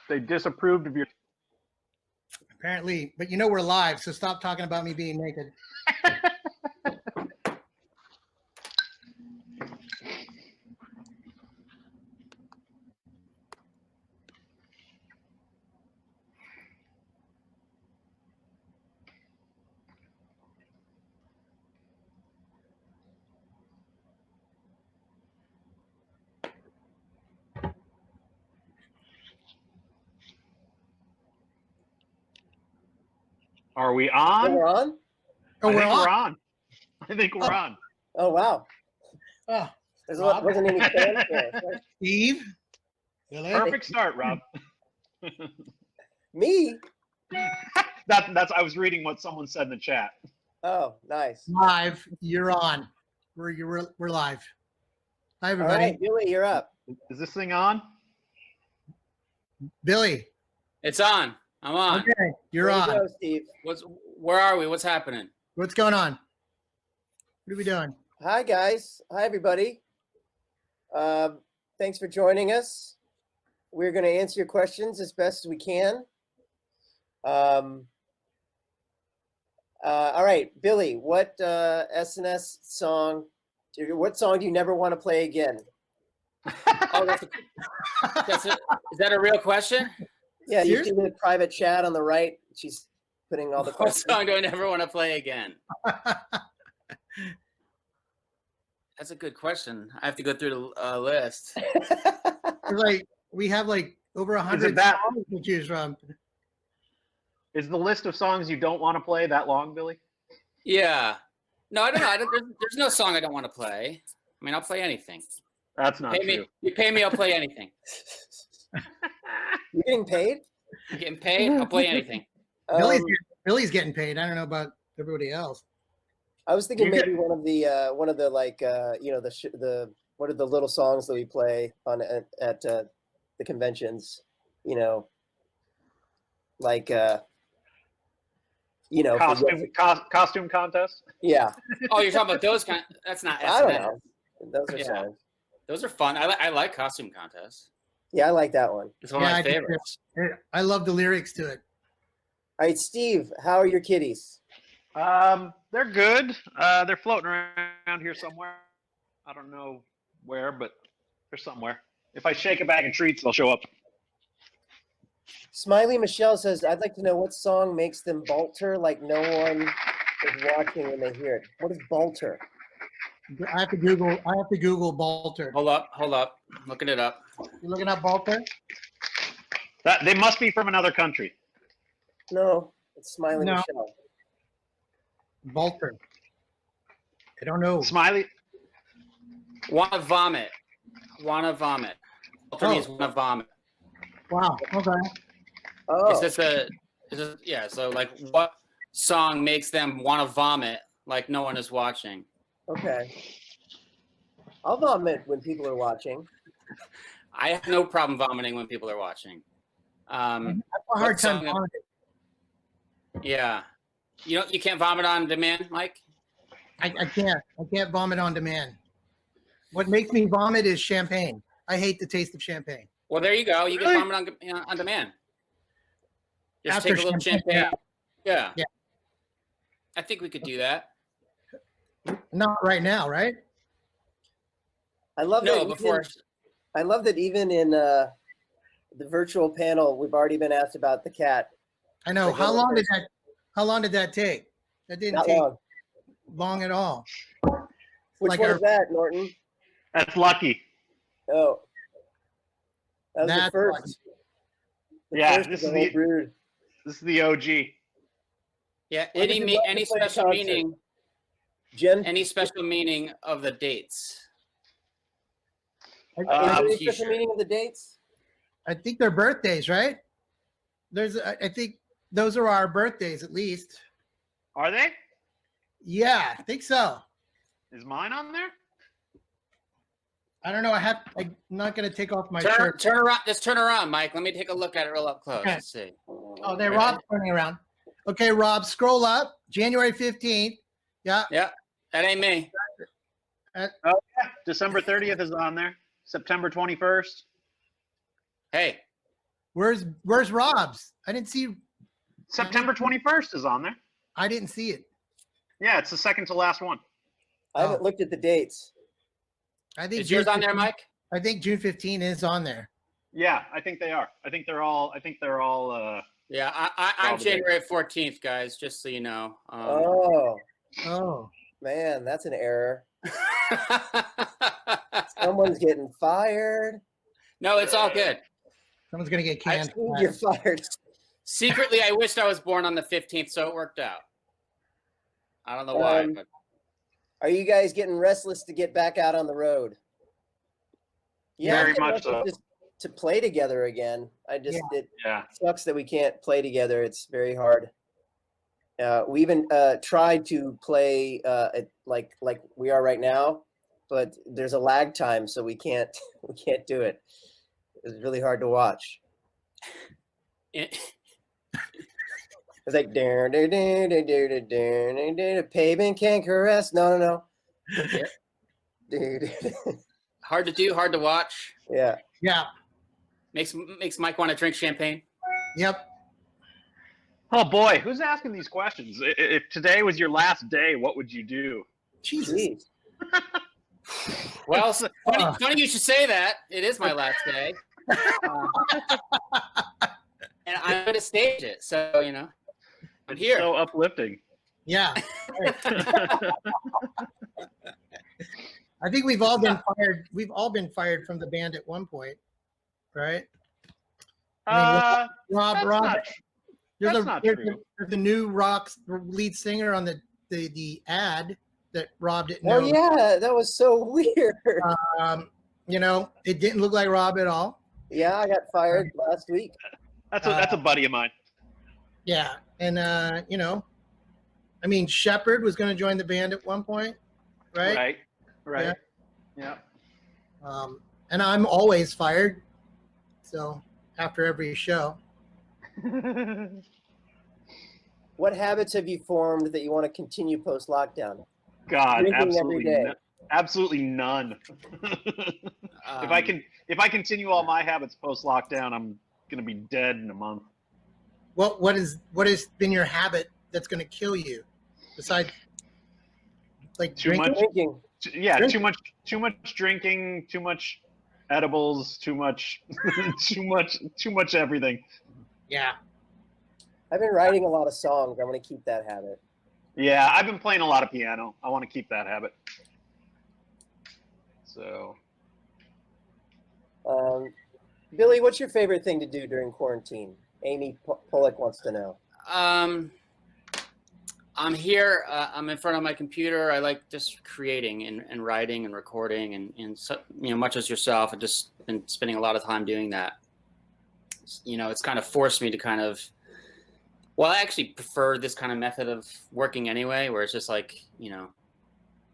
They disapproved of your. Apparently, but you know we're live, so stop talking about me being naked. Are we on? We're on? Oh, we're on. We're on. I think we're on. Oh, wow. Oh, There Rob? wasn't any fanfare. Steve? Really? Perfect start, Rob. Me? That's. I was reading what someone said in the chat. Oh, nice. Live. You're on. We're live. Hi, All everybody. right, Billy, you're up. Is this thing on? Billy. It's on. I'm on. Okay, you're There you on. go, Steve. Where are we? What's happening? What's going on? What are we doing? Hi, guys. Hi, everybody. Thanks for joining us. We're going to answer your questions as best as we can. All right, Billy, what SNS song, what song do you never want to play again? Oh, that's it. Is that a real question? Yeah, you Seriously? see the private chat on the right? She's putting all the What questions. song do I never want to play again? That's a good question. I have to go through the list. Like we have like over 100 that- songs to choose from. Is the list of songs you don't want to play that long, Billy? Yeah. No, I don't know. There's no song I don't want to play. I mean, I'll play anything. That's not true. You pay me, I'll play anything. You getting paid? You getting paid? I'll play anything. Billy's getting paid. I don't know about everybody else. I was thinking You maybe one of the like what are the little songs that we play on at the conventions, like Costume contest. yeah. Oh, you're talking about those kind? That's not. I don't SNS. know. Those are Yeah. songs. Those are fun. I like costume contests. Yeah, I like that one. It's one of Yeah, my I do too. favorites. I love the lyrics to it. All right, Steve, how are your kitties? They're good. They're floating around here somewhere. I don't know where, but they're somewhere. If I shake a bag of treats, they'll show up. Smiley Michelle says, I'd like to know what song makes them balter like no one is watching when they hear it. What is balter? I have to Google Balter. Hold up. Looking it up. You looking up Balter? That they must be from another country. No, it's Smiley No. Michelle. Balter. I don't know. Smiley. Wanna vomit. Wanna vomit. Balter means wanna vomit. Wow. Okay. Oh, Yeah, so like what song makes them want to vomit like no one is watching? okay. I'll vomit when people are watching. I have no problem vomiting when people are watching. I have a what hard time song- vomiting. Yeah. You can't vomit on demand, Mike? I can't vomit on demand. What makes me vomit is champagne. I hate the taste of champagne. Well, there you go. You Really? can vomit on demand. Just After take a little champagne, champagne. Yeah. Yeah. I think we could do that. Not right now, right? I love No, that before. I love that even in the virtual panel, we've already been asked about the cat. I know. Like How other long did that take? That didn't Not take long. long at all. Which like one our- is that, Norton? That's lucky. Oh, that was the That's first. The Yeah, first this of is the whole the- brood. This is the OG. Yeah. When did you love Any to play a special concert? meaning? Jen, Any special meaning of the dates? is there any t-shirt. special meaning of the dates? I think they're birthdays, right? I think those are our birthdays at least. Are they? Yeah, I think so. Is mine on there? I don't know. I'm not going to take off my Turn shirt. around. Just turn around, Mike. Let me take a look at it real up close. Okay. Let's see. Oh, there, Rob's turning around. Okay, Rob, scroll up. January 15th. Yeah. Yeah, that ain't me. Oh yeah. December 30th is on there. September 21st. Hey, Where's Rob's? I didn't see. September 21st is on there. I didn't see it. Yeah, it's the second to last one. I haven't looked at the dates. I think Is yours June on there, 15 Mike? I think June 15 is on there. Yeah, I think they are. I think they're all. Yeah, I'm Probably. January 14th, guys. Just so you know. Oh, Man, that's an error. Someone's getting fired. No, it's all good. someone's gonna get canned. You're fired. Secretly, I wished I was born on the 15th, so it worked out. I don't know why, but Are you guys getting restless to get back out on the road? Yeah, Very I'm getting much so. restless to play together again. It Yeah. sucks that we can't play together. It's very hard. We even tried to play like we are right now, but there's a lag time, so we can't do it. It's really hard to watch. it, It's like pavement can't caress. No. Dude. hard to do, hard to watch. Yeah. Yeah. Makes Mike want to drink champagne. Yep. Oh boy, who's asking these questions? If today was your last day, what would you do? Jesus. Jeez. Well, funny you should say that. It is my last day. And I'm going to stage it. So, you know, I'm here. So uplifting. Yeah. I think we've all been fired. We've all been fired from the band at one point, right? I mean, Rob, you're that's not true. You're the new rock lead singer on the ad that Rob didn't know. Oh yeah, that was so weird. You know, it didn't look like Rob at all. Yeah, I got fired last week. That's a buddy of mine. Yeah, and you know, I mean, Shepard was going to join the band at one point, right? Right. Yeah. And I'm always fired, so after every show. What habits have you formed that you want to continue post lockdown? God, Drinking every day. absolutely none. If I continue all my habits post lockdown, I'm gonna be dead in a month. What has been your habit that's going to kill you, besides like Too drinking? much. Yeah, too much drinking, too much edibles, too much everything. Yeah. I've been writing a lot of songs. I want to keep that habit. Yeah, I've been playing a lot of piano. I want to keep that habit. So, Billy, what's your favorite thing to do during quarantine? Amy Pollock wants to know. I'm here. I'm in front of my computer. I like just creating and writing and recording and so, you know, much as yourself, I've just been spending a lot of time doing that. You know, it's kind of forced me to kind of, well, I actually prefer this kind of method of working anyway, where it's just like, you know,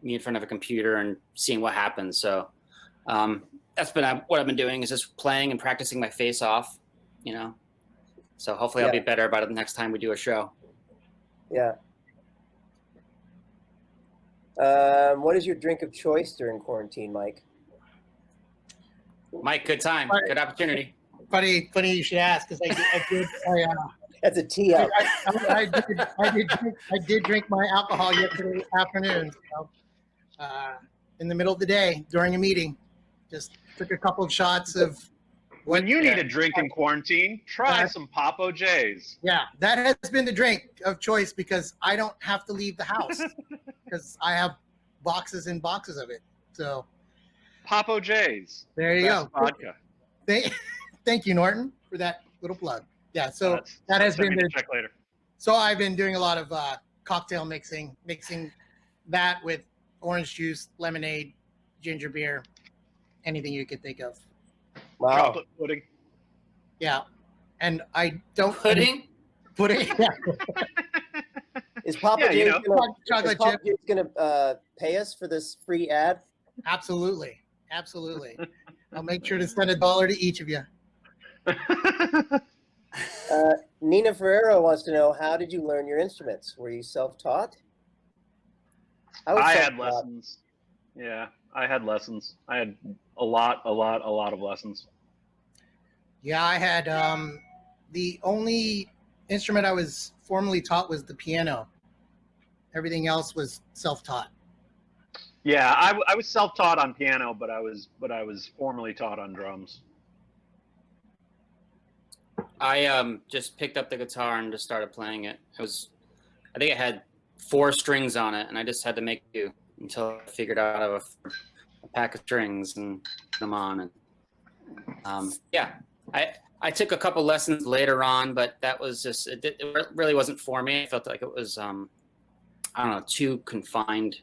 me in front of a computer and seeing what happens. So that's been what I've been doing, is just playing and practicing my face off, you know. So hopefully I'll be better about it the next time we do a show. Yeah. What is your drink of choice during quarantine, Mike? Mike, good time, good opportunity. Funny you should ask, because That's a tee up. I did drink my alcohol yesterday afternoon. So, in the middle of the day during a meeting, just took a couple of shots of. When you need a drink in quarantine, try some Papo J's. Yeah, that has been the drink of choice because I don't have to leave the house because I have boxes and boxes of it. So Papo J's. there you Best go. Vodka. Thank you, Norton, for that little plug. Yeah, so that has Send been me the the check later. So I've been doing a lot of cocktail mixing that with orange juice, lemonade, ginger beer, anything you could think of. Wow. Chocolate pudding. Yeah, and I don't Pudding? Pudding. Yeah. Is Papa Yeah, you J's know. gonna, Chocolate Papa chip. J's gonna pay us for this free ad? Absolutely. I'll make sure to send $1 to each of you. Nina Ferrero wants to know, how did you learn your instruments? Were you self-taught? was I had self-taught. lessons. Yeah, I had lessons. I had a lot of lessons. Yeah, I had the only instrument I was formally taught was the piano. Everything else was self-taught. Yeah, I was self-taught on piano, but I was formally taught on drums. I just picked up the guitar and just started playing it. I think it had 4 strings on it, and I just had to make do until I figured out how to a pack of strings and put them on. And yeah, I took a couple lessons later on, but that was just it really wasn't for me. I felt like it was I don't know, too confined,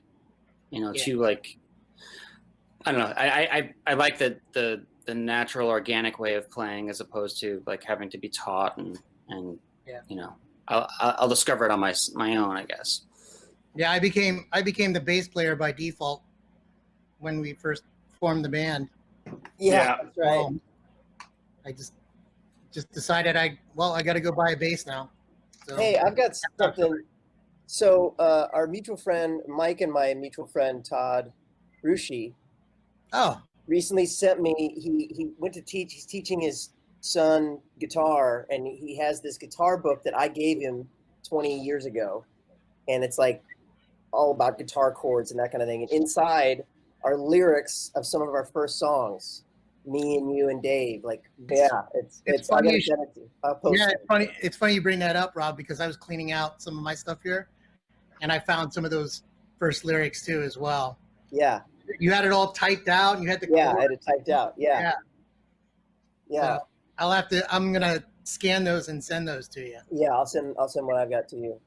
too like, I don't know. I like the natural organic way of playing as opposed to like having to be taught and Yeah. I'll discover it on my own, I guess. Yeah, I became the bass player by default when we first formed the band. Yeah, that's right. So I just decided I got to go buy a bass now. So, Hey, I've got something. So our mutual friend Mike and my mutual friend Todd Rushi oh, recently sent me. He went to teach. He's teaching his son guitar, and he has this guitar book that I gave him 20 years ago, and it's like all about guitar chords and that kind of thing. And inside are lyrics of some of our first songs. Me and you and Dave, like, yeah, it's. I gotta send it to you. I'll post yeah, it. it's funny. It's funny you bring that up, Rob, because I was cleaning out some of my stuff here, and I found some of those first lyrics too as well. Yeah, You had it all typed out. And you had the yeah, I chord. had it typed out. Yeah, yeah, So I'm gonna scan those and send those to you. yeah. I'll send what I've got to you.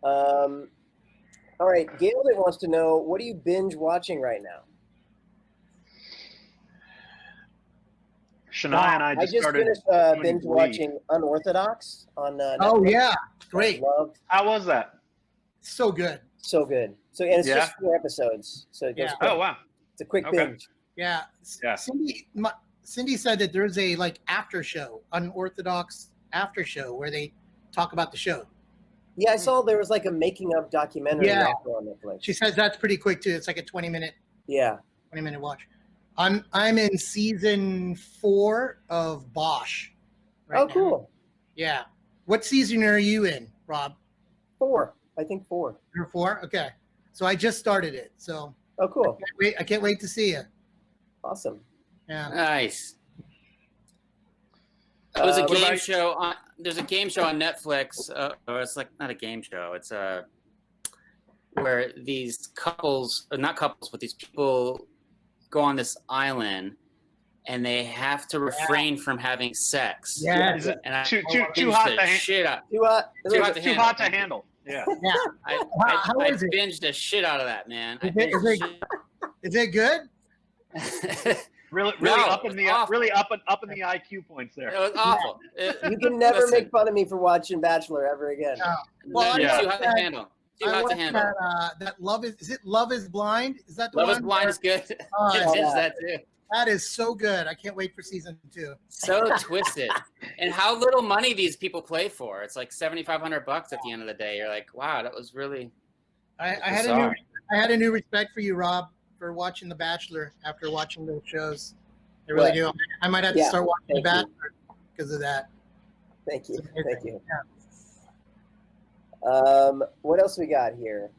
All right, Gail wants to know, what are you binge watching right now? Shania and I just started. finished doing binge Glee. watching Unorthodox on Oh Netflix. yeah, great, Loved. How was that? so good. So good. So, and it's Yeah. just 4 episodes. So it goes Yeah. quick. Oh wow. It's a quick Okay. binge. Yeah. Yeah. Cindy said that there's a like after show, unorthodox after show where they talk about the show. Yeah, I saw there was like a making of documentary Yeah. also on Netflix. She says that's pretty quick too. It's like a 20-minute Yeah. watch. I'm in season 4 of Bosch. Oh, now. cool. Yeah. What season are you in, Rob? 4. I think 4. You're 4? Okay. So I just started it. So Oh, cool. I can't wait to see you. Awesome. Yeah. Nice. There's a what game about- show on. There's a game show on Netflix. Or it's like not a game show. It's where these couples, or not couples, but these people go on this island, and they have to refrain from having sex. Yeah. Is it And I too binged hot the to shit out. Too hot. Too hot to too handle. hot to handle? Yeah. Yeah. How I is it? binged the shit out of that, man. I Is binged the Is it good? shit. Really No, up in the awful. really up in the IQ points It there. was awful. You can never Listen, make fun of me for watching Bachelor ever again. Well, no, I too watched hot to handle. Too I hot to watched handle. that Love is it Love is Blind? Is that the Love one? is Blind is good. Oh, It yeah. is that too. That is so good. I can't wait for season 2. So twisted. And how little money these people play for. It's like $7,500 at the end of the day. You're like, wow, that was really I bizarre. had a new respect for you, Rob, for watching The Bachelor after watching those shows. I really What? do. I might have to Yeah, start watching The thank you. Bachelor because of that. Thank you. It's amazing. Thank you. Yeah. What else we got here?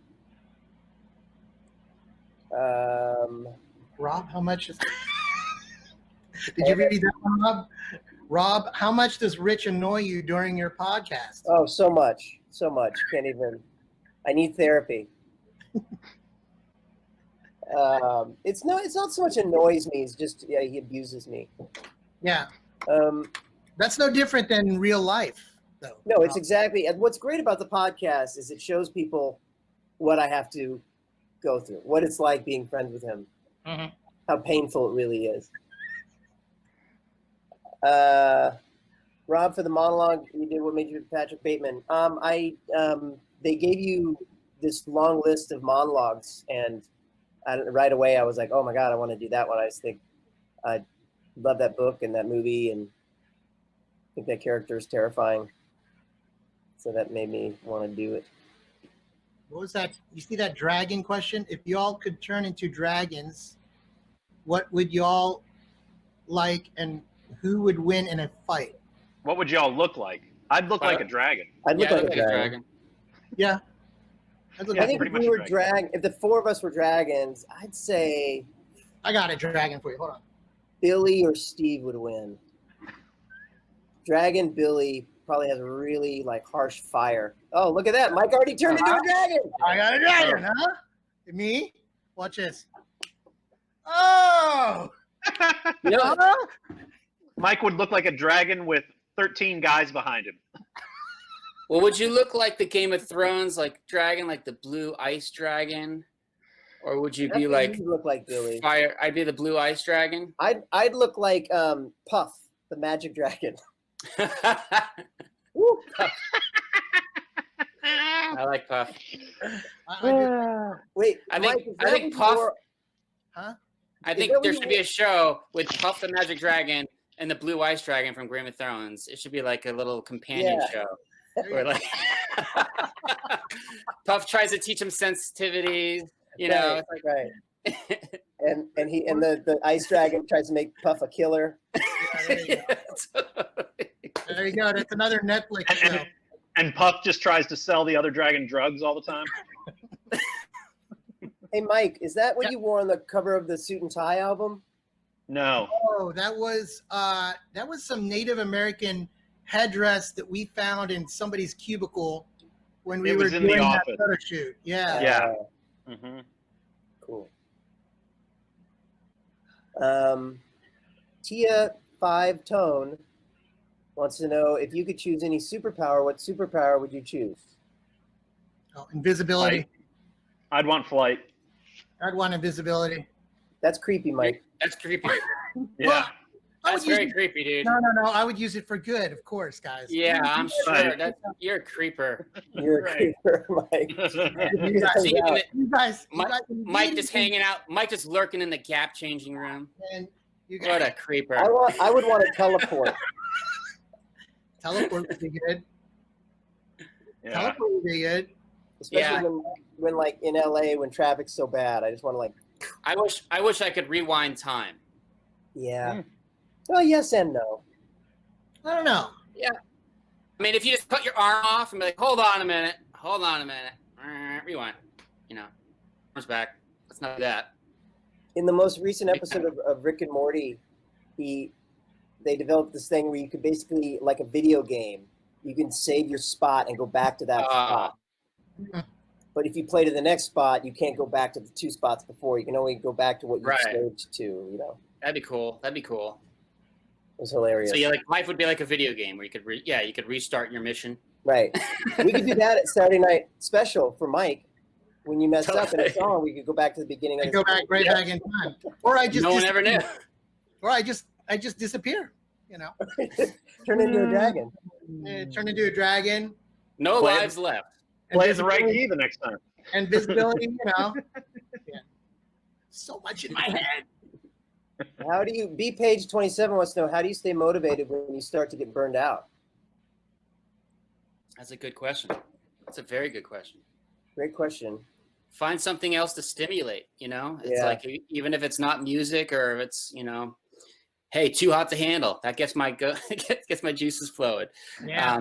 Rob, how much is Did you read that one, Rob? Rob, how much does Rich annoy you during your podcast? Oh, so much. So much. Can't even. I need therapy. It's not so much annoys me. It's just, yeah, he abuses me. Yeah. Um, That's no different than real life, though. no, it's exactly. And what's great about the podcast is it shows people what I have to go through, what it's like being friends with him, Mhm. how painful it really is. Rob, for the monologue you did, what made you Patrick Bateman? They gave you this long list of monologues, and right away I was like, oh my god, I want to do that one. I just think I love that book and that movie, and I think that character is terrifying. So that made me want to do it. What was that? You see that dragon question? If y'all could turn into dragons, what would y'all like and who would win in a fight. What would y'all look like? I'd look like a dragon. I'd look Yeah, like look a dragon. Yeah. I'd look Yeah, I like think pretty if much we a were dragon. if the four of us were dragons, I'd say I got a dragon for you. Hold on. Billy or Steve would win. Dragon Billy probably has really like harsh fire. Oh, look at that! Mike already turned into a dragon. I got a dragon, huh? Me? Watch this. Oh! You know, Huh? Mike would look like a dragon with 13 guys behind him. Well, would you look like the Game of Thrones like dragon, like the blue ice dragon, or would you be like you look like Billy. fire? I'd be the blue ice dragon. I'd look like Puff, the magic dragon. Woo. I like Puff. Wait, I Mike, think is I that think what Puff. you're- Huh? I Is think that what there you should be a show with Puff the Magic Dragon and the Blue Ice Dragon from Game of Thrones. It should be like a little companion Yeah. show There you where go. like Puff tries to teach him sensitivities. You know, it's like, right. And the ice dragon tries to make Puff a killer. Yeah, there you go. That's another Netflix show. And Puff just tries to sell the other dragon drugs all the time. Hey, Mike, is that what Yeah. you wore on the cover of the Suit and Tie album? No. Oh, that was some Native American headdress that we found in somebody's cubicle when we It were was in the doing that office. photo shoot. Yeah. Yeah. Uh, hmm Cool. Tia 5 Tone wants to know if you could choose any superpower, what superpower would you choose? Oh, invisibility. Flight. I'd want flight. I'd want invisibility. That's creepy, Mike. that's creepy. Yeah. Well, I That's would use very it, creepy, dude. no. I would use it for good, of course, guys. Yeah, I'm sure. Right. You're a creeper. You're a Right. creeper, Mike. You guys, See, in the- you guys, Mike just hanging out. Mike just lurking in the Gap changing room. And you What guys a creeper. I would want to teleport. teleport would be good. Yeah. Teleport would be good. Especially Yeah. when like in LA when traffic's so bad. I just want to like, I wish I could rewind time. yeah. Well, yes and no. I don't know. I mean, if you just cut your arm off and be like, hold on a minute, rewind. You know, arms back. Let's not do that. In the most recent episode of Rick and Morty, they developed this thing where you could basically, like a video game, you can save your spot and go back to that spot. But if you play to the next spot, you can't go back to the 2 spots before. You can only go back to what you Right. saved to. You know, That'd be cool. it was hilarious. So yeah, like life would be like a video game where you could you could restart your mission. Right. We could do that at Saturday Night Special for Mike. When you mess up in a Totally. song, we could go back to the beginning of I the go back right back in time, or I just No one ever knew. or I just disappear. You know, turn into a dragon. turn into a dragon. No Play- lives left. Play the right key the next time. Invisibility. You know, yeah. So much in my head. How do you, B Page 27 wants to know, how do you stay motivated when you start to get burned out? That's a good question. That's a very good question. Great question. Find something else to stimulate, you know? It's Yeah. like even if it's not music or if it's, you know, hey, too hot to handle. That gets my gets my juices flowing. Yeah.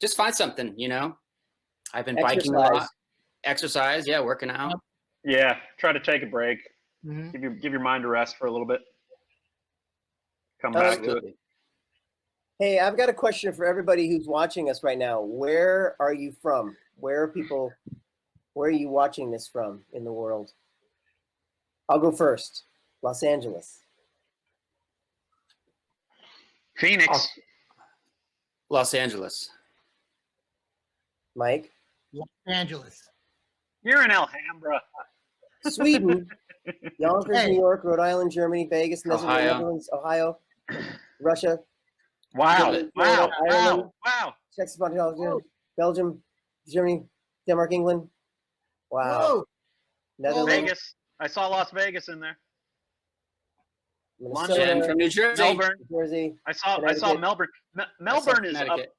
Just find something, you know? I've been biking a lot. Exercise. Exercise, yeah, working out. Yeah. Try to take a break. Mhm. Give your mind a rest for a little bit. Come back to it. Absolutely. Hey, I've got a question for everybody who's watching us right now. Where are you from? Where are you watching this from in the world? I'll go first. Los Angeles. Phoenix. Los Angeles. Mike. Los Angeles. You're in Alhambra. Sweden. Yonkers, Hey. New York, Rhode Island, Germany, Vegas, Ohio. Netherlands, Ohio, Russia, Wow. Good. Wow. Ireland. Wow. Wow. Czechoslovakia, Belgium, Germany, Denmark, England. Wow. Whoa. Netherlands, Vegas. I saw Las Vegas in there. Minnesota, Jen from New Jersey. Melbourne. New Jersey. I saw Connecticut. Melbourne. I saw Melbourne is up. Connecticut.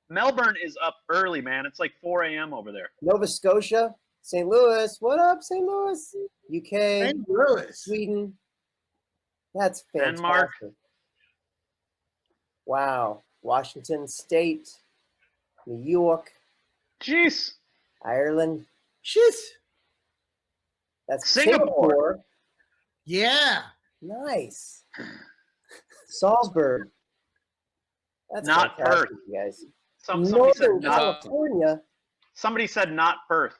Melbourne is up early, man. It's like 4 a.m. over there. Nova Scotia, St. Louis. What up, St. Louis? UK, St. Louis. Sweden. That's fantastic. Denmark. Wow. Washington State, New York, Jeez. Ireland. Shit. That's Singapore. Yeah. Nice. Salzburg. That's Not fantastic, Perth. you guys. Somebody said Northern not. California. Somebody said not Perth.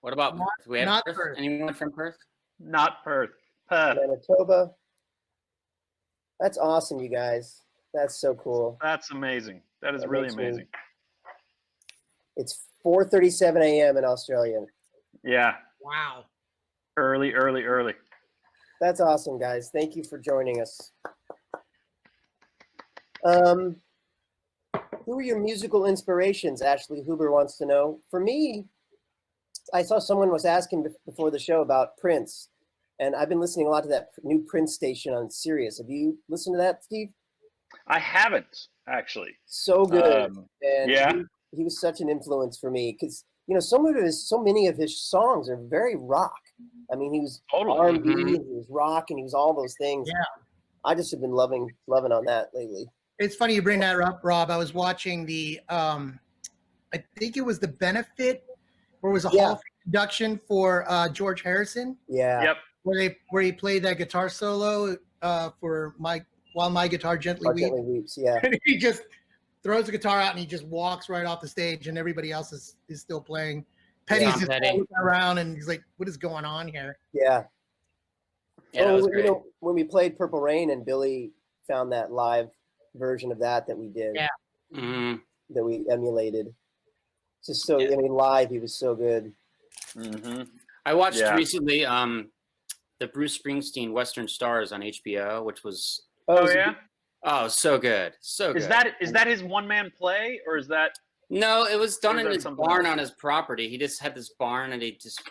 What about Not- do we have not Perth? Perth. Anyone from Perth? Not Perth. Perth. Manitoba. That's awesome, you guys. That's so cool. That's amazing. That is That really makes me- amazing. It's 4:37 a.m. in Australia. Yeah. Wow. Early, early, early. That's awesome, guys. Thank you for joining us. Who are your musical inspirations? Ashley Huber wants to know. For me, I saw someone was asking before the show about Prince, and I've been listening a lot to that new Prince station on Sirius. Have you listened to that, Steve? I haven't actually. So good. And yeah. he was such an influence for me because so many of his songs are very rock. I mean, he was Totally. R&B, Mhm. and he was rock, and he was all those things. Yeah. I just have been loving on that lately. It's funny you bring that up, Rob. I was watching the, I think it was the benefit, or it was a Yeah. Hall of Fame induction for George Harrison, Yeah. Yep. where he played that guitar solo for While My Guitar Gently Weeps. Gently Weeps. Yeah. And he just throws the guitar out and he just walks right off the stage, and everybody else is still playing. Petty's Tom just Petty. looking around and he's like, "What is going on here?" Yeah. Yeah, that was you great. know, when we played Purple Rain and Billy found that live version of that we did, Yeah. Mhm. that we emulated. Just so, Yeah. I mean, live, he was so good. Mm-hmm. I watched Yeah. recently the Bruce Springsteen Western Stars on HBO, which was Oh is it- yeah. so good, so good. Is that his one man play, or is that? No, it was done Or is in that his something barn else? on his property. He just had this barn, and he just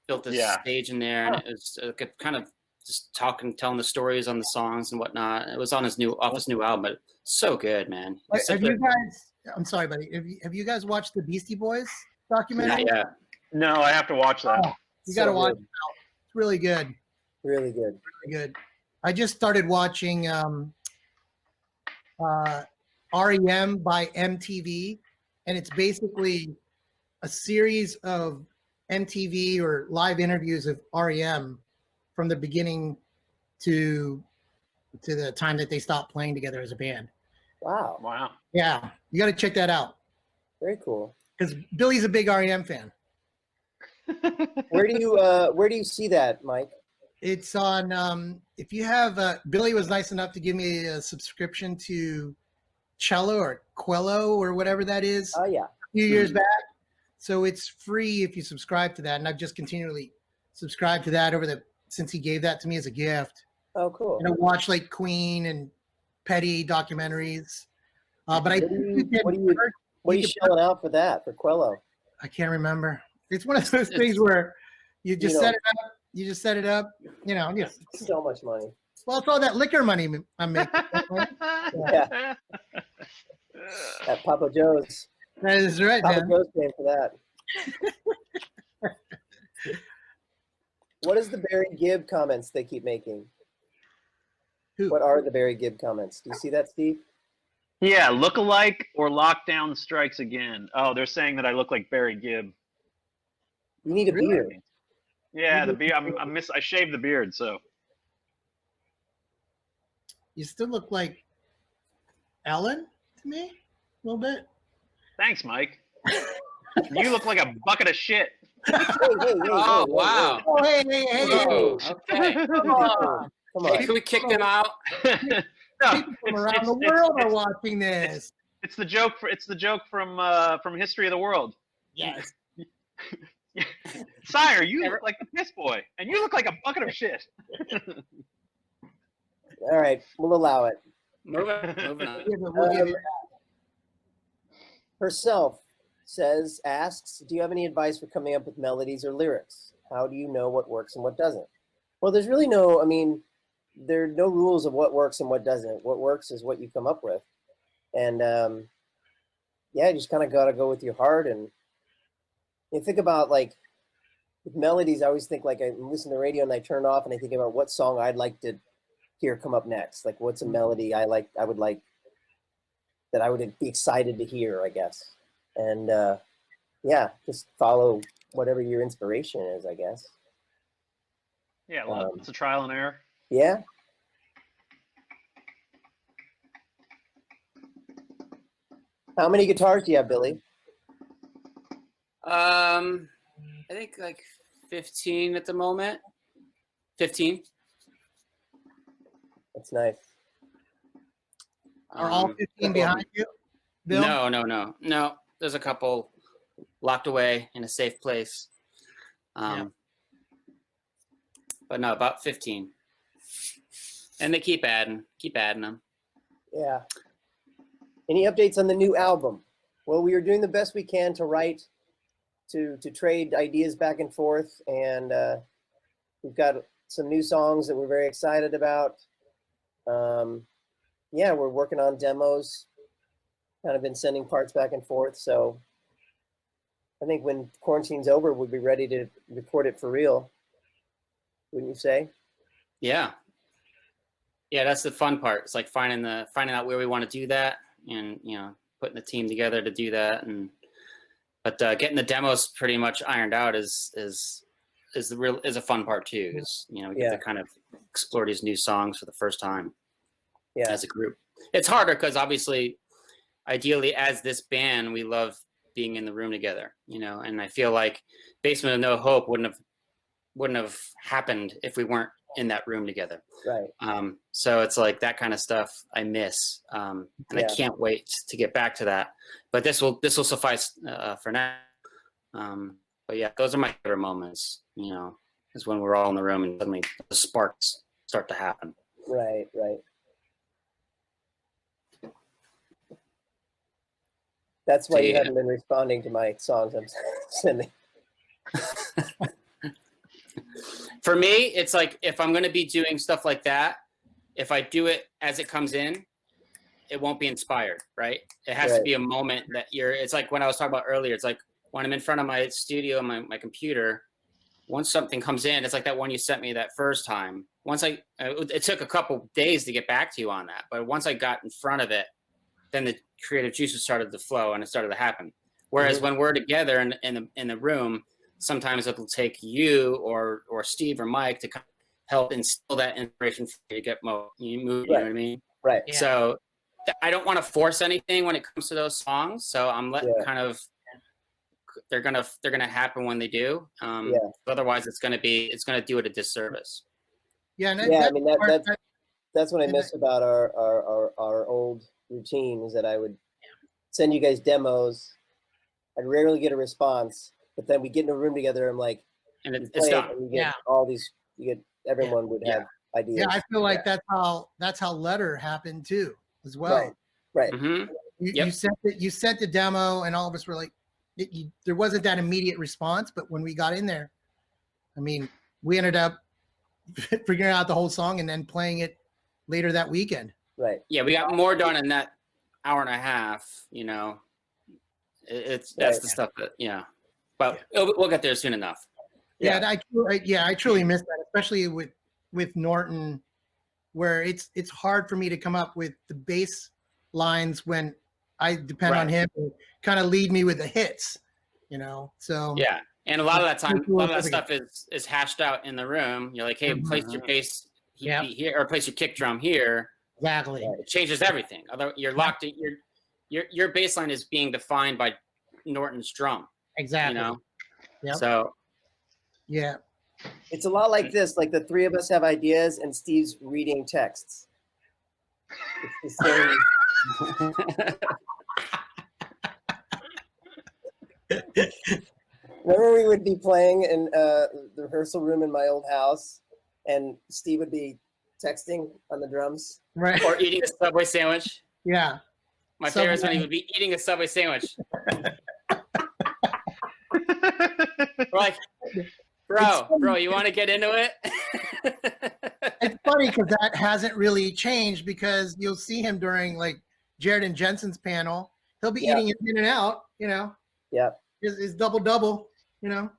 built this Yeah. stage in there, and it was kind of just telling the stories on the songs and whatnot. It was on his new album, but so good, man. It's Have such you a- guys? I'm sorry, buddy. Have you guys watched the Beastie Boys documentary? yeah, No, I have to watch that. You got to so watch. good. It's really good. Really good. Really good. I just started watching REM by MTV, and it's basically a series of MTV or live interviews of REM from the beginning to the time that they stopped playing together as a band. Wow. Wow. Yeah, you got to check that out Very cool. because Billy's a big REM fan. Where do you see that, Mike? It's on. If you have, Billy was nice enough to give me a subscription to Cello or Quello or whatever that is Oh, yeah. a few years back. So it's free if you subscribe to that, and I've just continually subscribed to that since he gave that to me as a gift. Oh, cool. And I watch like Queen and Petty documentaries. But I What are you shelling out for that, for Quello? I can't remember. It's one of those things where you just set it up. You just set it up. So much money. Well, it's all that liquor money I'm making. Yeah. At Papa Joe's. That is right, Papa man. Joe's paying for that. What is the Barry Gibb comments they keep making? Who? What are the Barry Gibb comments? Do you see that, Steve? Yeah, look-alike or lockdown strikes again. Oh, they're saying that I look like Barry Gibb. You need a Really? beard. Yeah, the beard. I shaved the beard, so. You still look like Ellen to me, a little bit. Thanks, Mike. You look like a bucket of shit. Hey, Oh, wow. Oh, hey, hey, hey, hey. Whoa, okay. Come on. Come Hey, on. can we kick them out? No, People from around the world are watching this. It's the joke. It's the joke from History of the World. Yes. Sire, you look like the piss boy, and you look like a bucket of shit. All right, we'll allow it. Moving on. Yeah, but we'll give you Herself asks, do you have any advice for coming up with melodies or lyrics? How do you know what works and what doesn't? Well, there's really there are no rules of what works and what doesn't. What works is what you come up with. And you just kind of got to go with your heart. And you think about with melodies, I always think I listen to the radio and I turn off and I think about what song I'd like to hear come up next. Like what's a melody I would like that I would be excited to hear, I guess. And yeah, just follow whatever your inspiration is, I guess. Yeah, lots of trial and error. Yeah. How many guitars do you have, Billy? I think like 15 at the moment. 15. That's nice. Are all 15 behind you, Bill? No. There's a couple locked away in a safe place. But no, about 15. And they keep adding them. Yeah. Any updates on the new album? Well, we are doing the best we can to write, to trade ideas back and forth, and we've got some new songs that we're very excited about. Yeah, we're working on demos, kind of been sending parts back and forth, so I think when quarantine's over, we'll be ready to record it for real. Wouldn't you say? Yeah, that's the fun part. It's like finding out where we want to do that, and putting the team together to do that. But getting the demos pretty much ironed out is a fun part too. Because we get to kind of explore these new songs for the first time as a group. It's harder because obviously, ideally, as this band, we love being in the room together. And I feel like Basement of No Hope wouldn't have happened if we weren't in that room together. Right. So it's like that kind of stuff I miss, and I can't wait to get back to that. But this will suffice for now. But yeah, those are my favorite moments. Is when we're all in the room and suddenly the sparks start to happen. Right. That's why you haven't been responding to my songs I'm sending. For me, it's like if I'm going to be doing stuff like that, if I do it as it comes in, it won't be inspired, right? It has to be a moment that it's like when I was talking about earlier, it's like when I'm in front of my studio, my computer, once something comes in, it's like that one you sent me that first time. It took a couple days to get back to you on that, but once I got in front of it, then the creative juices started to flow and it started to happen. Whereas when we're together in the room, sometimes it'll take you or Steve or Mike to kind of help instill that inspiration for you to get you move. You know what I mean? Right. Yeah. So I don't want to force anything when it comes to those songs. So I'm letting they're gonna happen when they do. Otherwise, it's gonna do it a disservice. Yeah. That's what I miss about our old routine, is that I would send you guys demos. I'd rarely get a response, but then we get in a room together. I'm like, and it's done. And you get everyone would have ideas. Yeah, I feel like that's how Letter happened too, as well. Right. Mm-hmm. You sent the demo, and all of us were like, there wasn't that immediate response, but when we got in there, I mean, we ended up figuring out the whole song and then playing it later that weekend. Right. Yeah, we got more done in that hour and a half. That's the stuff that but we'll get there soon enough. I truly miss that, especially with Norton, where it's hard for me to come up with the bass lines when I depend on him to kind of lead me with the hits, so yeah. And a lot of that stuff is hashed out in the room. You're like, hey, place your bass here, or place your kick drum here. Exactly. It changes everything. Although you're locked in, your bass line is being defined by Norton's drum. Exactly. Yep. So yeah, it's a lot like this. Like the three of us have ideas, and Steve's reading texts. It's the same. Remember, we would be playing in the rehearsal room in my old house, and Steve would be texting on the drums. Right. Or eating a Subway sandwich. Yeah. My favorite is when he would be eating a Subway sandwich. We're like, bro, you want to get into it? It's funny because that hasn't really changed, because you'll see him during like Jared and Jensen's panel. He'll be eating it in and out, Yeah. His double,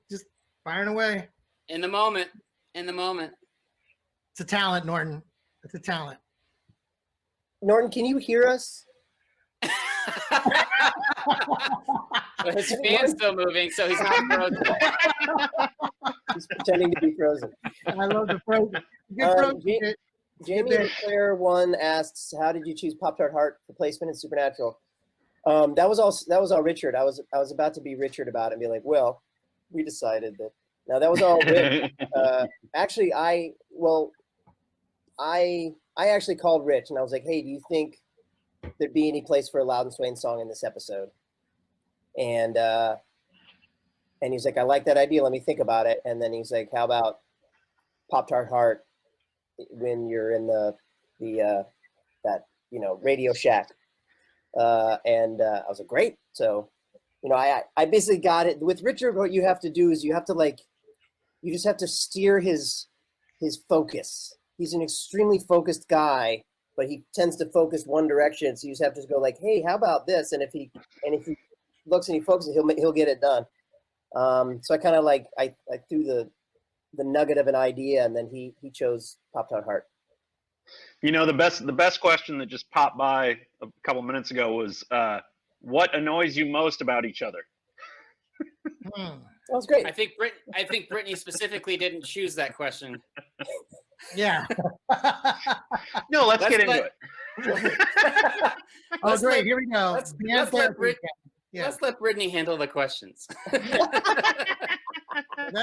just firing away. In the moment. It's a talent, Norton. It's a talent. Norton, can you hear us? But his fan's still moving, so he's not frozen. He's pretending to be frozen. I love the frozen. Good frozen. Ja- Jamie and Claire one asks, "How did you choose Pop Tart Heart for placement in Supernatural?" That was all Richard. I was about to be Richard about it and be like, "Well, we decided that." No, that was all Rich. Actually, I actually called Rich and I was like, "Hey, do you think there'd be any place for a Louden Swain song in this episode?" And he's like, "I like that idea. Let me think about it." And then he's like, "How about Pop Tart Heart when you're in the that Radio Shack?" And I was like, "Great." So, I basically got it. With Richard, what you have to do is you just have to steer his focus. He's an extremely focused guy, but he tends to focus one direction. So you just have to go like, "Hey, how about this?" And if he looks and he focuses, he'll get it done. So I kind of like I threw the nugget of an idea, and then he chose Pop Tart Heart. The best question that just popped by a couple minutes ago was, what annoys you most about each other? That was great. I think Brittany specifically didn't choose that question. Yeah. No, let's get into it. Oh, great. Here we go. Let's let Brittany handle the questions. That's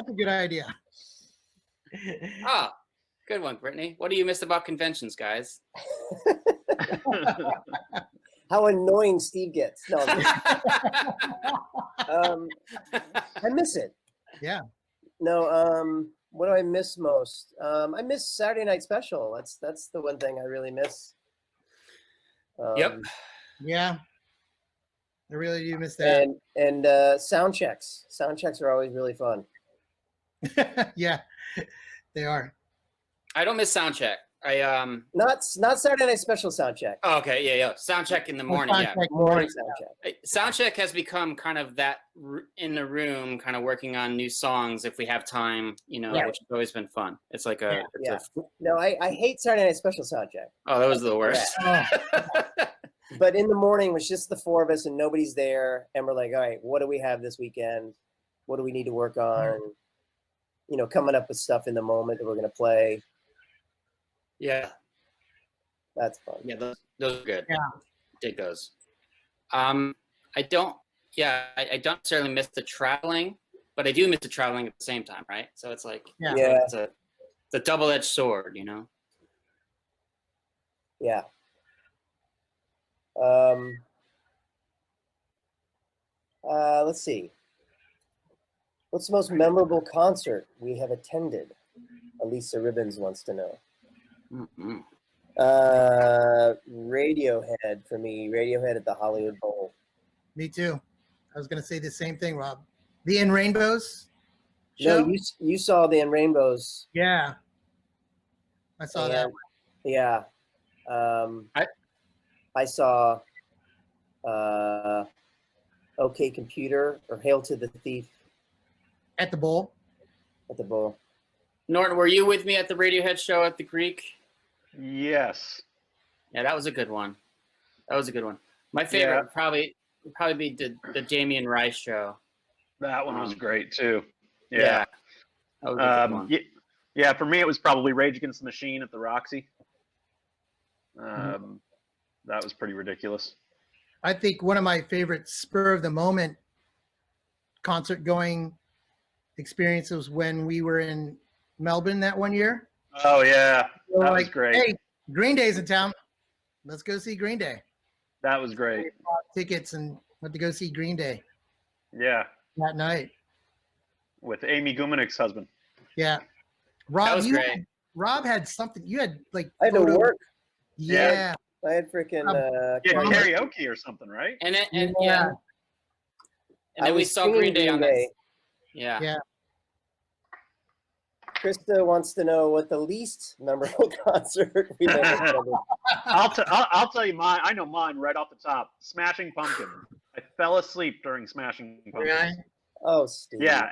a good idea. Ah, good one, Brittany. What do you miss about conventions, guys? How annoying Steve gets. No, I miss it. Yeah. No, what do I miss most? I miss Saturday Night Special. That's the one thing I really miss. Yep. Yeah. I really do miss that. And sound checks. Sound checks are always really fun. Yeah, they are. I don't miss soundcheck. Not Saturday Night Special sound check. Oh, okay, yeah. Soundcheck in the morning, yeah. Morning sound check. Soundcheck has become kind of that in the room, kind of working on new songs if we have time, Right. which has always been fun. It's like a, Yeah. No, I hate Saturday Night Special sound check. Oh, that was the worst. Oh, But in the morning, it was just the four of us and nobody's there. And we're like, all right, what do we have this weekend? What do we need to work on? Coming up with stuff in the moment that we're going to play. Yeah, That's fun. yeah, those are good. Yeah. Dig those. I don't necessarily miss the traveling, but I do miss the traveling at the same time, right? So it's like, Yeah. it's a double-edged sword, Yeah. Let's see. What's the most memorable concert we have attended? Elisa Ribbons wants to know. Mm-hmm. Radiohead for me. Radiohead at the Hollywood Bowl. me too. I was going to say the same thing, Rob. The In Rainbows show? No, you saw the In Rainbows. Yeah. I saw that one. Yeah. I saw OK Computer or Hail to the Thief At the bowl. at the Bowl. Norton, were you with me at the Radiohead show at the Greek? Yes. Yeah, that was a good one. My favorite would probably be the Jamie and Rice show. That one was great too. Yeah. That was a good one. Yeah, for me it was probably Rage Against the Machine at the Roxy. That was pretty ridiculous. I think one of my favorite spur of the moment concert going experiences when we were in Melbourne that one year. Oh yeah, We were that like, was great. Hey, Green Day's in town. Let's go see Green Day. That was great. We bought tickets and went to go see Green Day Yeah, that night. with Amy Gumenich's husband. Yeah. That Rob, was great. Rob had something. You had like I had to photos- work. Yeah. I had freaking Yeah, Well, karaoke or something, right? And then Yeah. and then we saw Green Day on that. Yeah. Yeah. Krista wants to know what the least memorable concert we've ever attended. I'll tell you mine. I know mine right off the top. Smashing Pumpkins. I fell asleep during Smashing Pumpkins. Right. Oh, Steve. Yeah,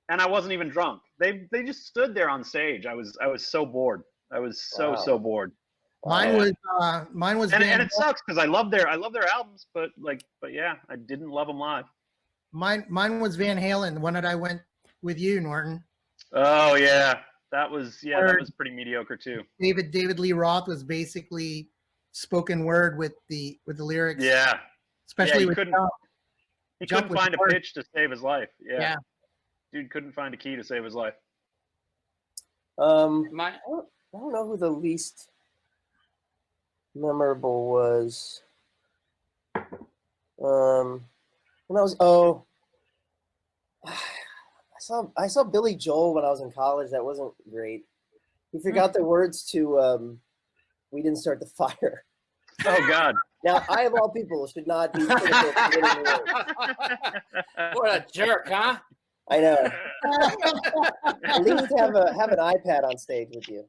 and I wasn't even drunk. They just stood there on stage. I was so bored. I was so Wow. bored. Mine was And Van it sucks because I love their albums, but yeah, I didn't love them live. mine was Van Halen, the one that I went with you, Norton. Oh yeah, that was pretty mediocre too. David Lee Roth was basically spoken word with the lyrics. Yeah, Especially he with couldn't Jump was find a hard. pitch to save his life. Yeah. Dude couldn't find a key to save his life. My I don't know who the least memorable was. When I was I saw Billy Joel when I was in college. That wasn't great. He forgot the words to "We Didn't Start the Fire." Oh God. Now, I of all people should not be critical of forgetting the words. what a jerk, huh? I know. At least have an iPad on stage with you.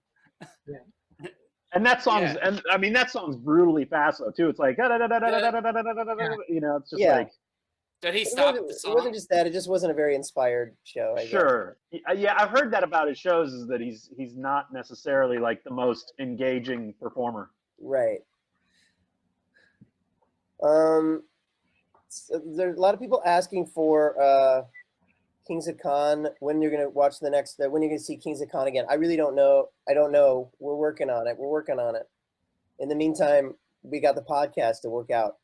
And that song's and I mean that song's brutally fast though too. It's like you know, it's just like Did he It stop wasn't, the it song? wasn't just that; it just wasn't a very inspired show. I guess. sure. Yeah, I've heard that about his shows is that he's not necessarily like the most engaging performer. Right. So there's a lot of people asking for Kings of Con, when you're gonna watch the next, when you're gonna see Kings of Con again. I really don't know. I don't know. We're working on it. In the meantime, we got the podcast to work out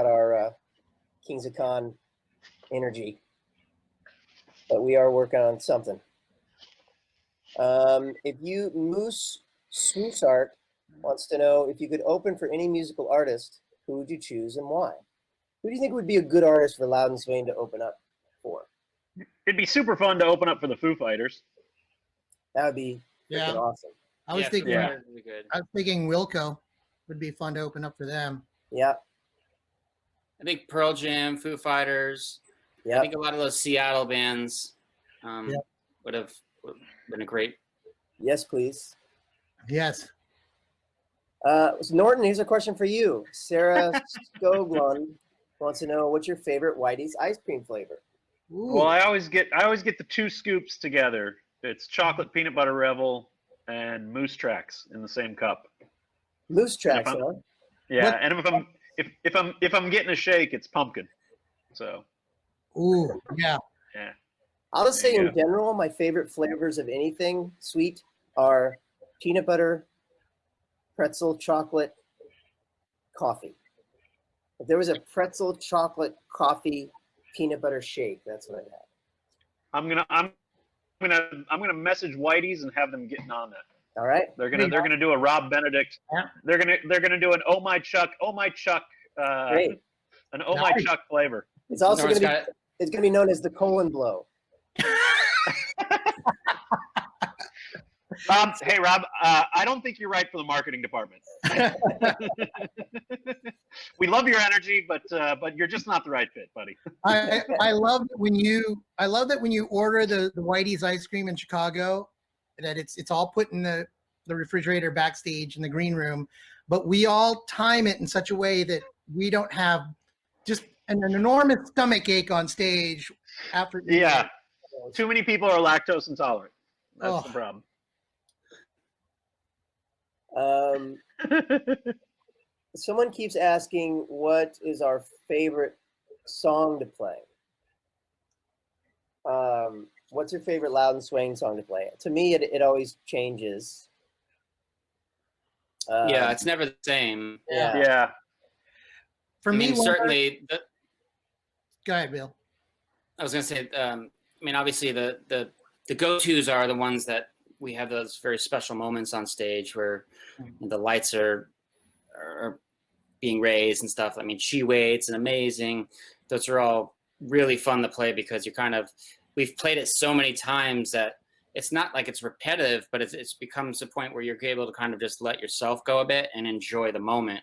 our Kings of Con energy. But we are working on something. If you Moose Swooshart wants to know if you could open for any musical artist, who would you choose and why? Who do you think would be a good artist for Louden Swain to open up for? It'd be super fun to open up for the Foo Fighters. That would be freaking awesome. I was thinking Yeah. Really good. I was thinking Wilco would be fun to open up for them. Yeah, I think Pearl Jam, Foo Fighters. I yeah. think a lot of those Seattle bands Yeah. would have been a great. Yes, please. Yes. So Norton, here's a question for you. Sarah Skoglund wants to know, what's your favorite Whitey's ice cream flavor? Ooh. Well, I always get the two scoops together. It's chocolate peanut butter revel and moose tracks in the same cup. Moose Tracks, I'm- huh? Yeah, What- and if I'm getting a shake, it's pumpkin. So Ooh, yeah. yeah. I'll just There say you in general, my favorite flavors of anything sweet are peanut butter, pretzel, chocolate, coffee. If there was a pretzel, chocolate, coffee, peanut butter shake, that's what I'd have. I'm gonna message Whitey's and have them getting on that. All right? They're gonna do a Rob Benedict. Yeah. They're gonna do an Oh My Chuck, Great. an Oh My Nice. Chuck flavor. It's also Norton's going to be, it's going to be known as the colon blow. Hey Rob, I don't think you're right for the marketing department. We love your energy, but you're just not the right fit, buddy. I love that when you order the Whitey's ice cream in Chicago, that it's all put in the refrigerator backstage in the green room, but we all time it in such a way that we don't have just an enormous stomach ache on stage after. Yeah, too many people are lactose intolerant. That's Oh. the problem. Someone keeps asking, what is our favorite song to play? What's your favorite Louden Swain song to play? To me, it always changes. Yeah, it's never the same. Yeah. Yeah. For I me, mean, certainly. go ahead, Bill. I was going to say. I mean, obviously, the go-tos are the ones that we have those very special moments on stage where the lights are being raised and stuff. I mean, She Waits and Amazing. Those are all really fun to play because we've played it so many times that it's not like it's repetitive, but it's becomes a point where you're able to kind of just let yourself go a bit and enjoy the moment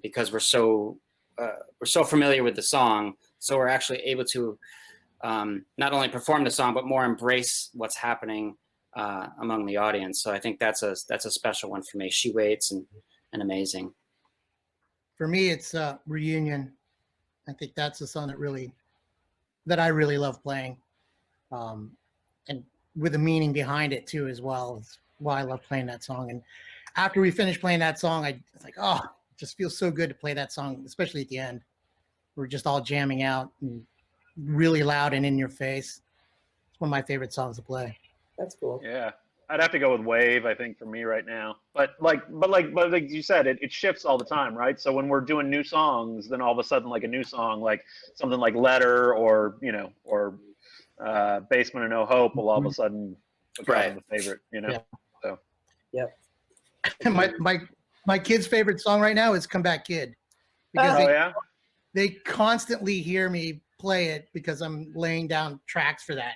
because we're so familiar with the song. So we're actually able to not only perform the song, but more embrace what's happening among the audience. So I think that's a special one for me. She Waits and Amazing. For me, it's Reunion. I think that's the song that I really love playing, and with a meaning behind it too as well. It's why I love playing that song. And after we finished playing that song, I was like, oh, it just feels so good to play that song, especially at the end. We're just all jamming out and really loud and in your face. It's one of my favorite songs to play. That's cool. Yeah, I'd have to go with Wave, I think, for me right now. But like you said, it shifts all the time, right? So when we're doing new songs, then all of a sudden, like a new song, like something like Letter or Basement of No Hope will all of a sudden become a favorite, Yeah. So Yep. my kid's favorite song right now is Come Back Kid. Because yeah, they constantly hear me play it because I'm laying down tracks for that.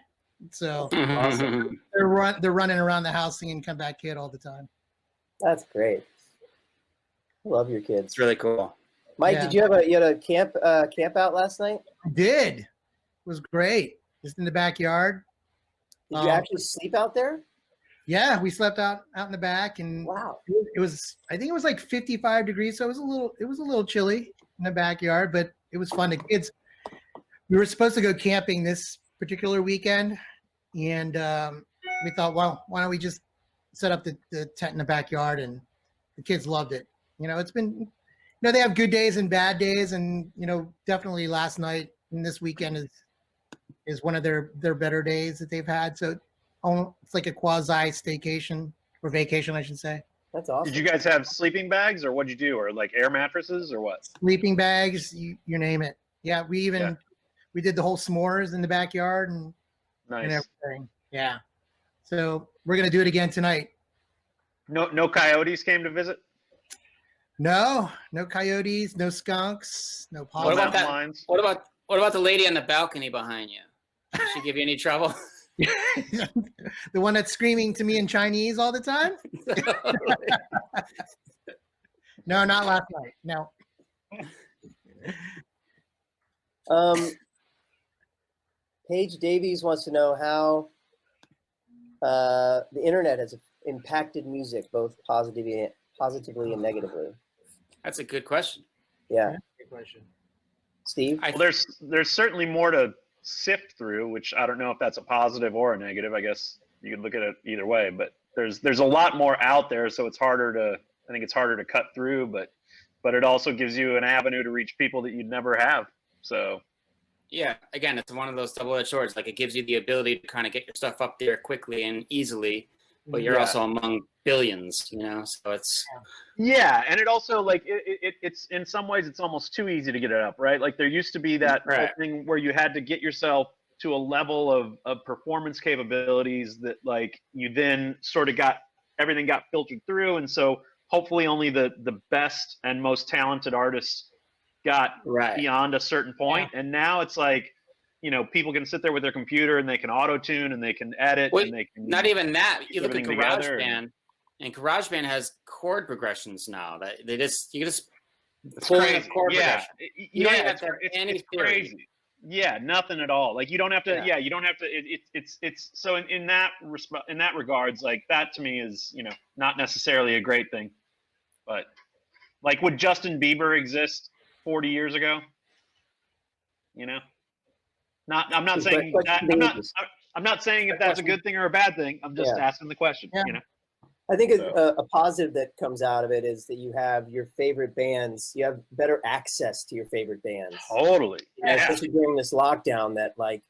So Awesome. they're running around the house singing Come Back Kid all the time. That's great. I love your kids. It's really cool. Mike, Yeah. did you have a camp out last night? I did. It was great. Just in the backyard. Did you actually sleep out there? Yeah, we slept out in the back, and Wow. it was, I think it was like 55 degrees, so it was a little chilly in the backyard, but it was fun. The kids, we were supposed to go camping this particular weekend, and we thought, well, why don't we just set up the tent in the backyard? And the kids loved it. It's been, they have good days and bad days, and definitely last night and this weekend is one of their better days that they've had. So it's like a quasi staycation or vacation, I should say. That's awesome. Did you guys have sleeping bags, or what'd you do, or like air mattresses, or what? Sleeping bags, you name it. Yeah, we did the whole s'mores in the backyard and Nice. everything. Yeah. So we're gonna do it again tonight. No coyotes came to visit. No coyotes, no skunks, no What possums. about that? Lions? What about the lady on the balcony behind you? Did she give you any trouble? The one that's screaming to me in Chinese all the time? No, not last night. No. Paige Davies wants to know how the internet has impacted music, both positively and negatively. That's a good question. Yeah. Good question. Steve? Well, there's certainly more to sift through, which I don't know if that's a positive or a negative. I guess you could look at it either way, but there's a lot more out there, so I think it's harder to cut through, but it also gives you an avenue to reach people that you'd never have. So Yeah, again, it's one of those double-edged swords. Like, it gives you the ability to kind of get your stuff up there quickly and easily, but you're Yeah. also among billions, so it's yeah, and it also like it's in some ways it's almost too easy to get it up, right? Like there used to be that whole Right. thing where you had to get yourself to a level of performance capabilities that like you then sort of everything got filtered through, and so hopefully only the best and most talented artists got right. beyond a certain point. And now it's like, people can sit there with their computer and they can auto tune and they can edit Wait, and they can Not even that. You look at everything together GarageBand, and GarageBand has chord progressions now. That you can just It's pull in a crazy. chord Yeah, progression. You don't even have it's, to have it's, any it's theory. crazy. Yeah, nothing at all. Like you don't have to. Yeah. Yeah, you don't have to. It's so in that regards, like that to me is not necessarily a great thing, but like would Justin Bieber exist 40 years ago? Not. I'm not saying But that. I'm not saying if that's a good thing or a bad thing. I'm just Yeah. asking the question. Yeah. I think So- a positive that comes out of it is that you have your favorite bands. You have better access to your favorite bands. Totally. Yeah, Yeah. especially during this lockdown that like,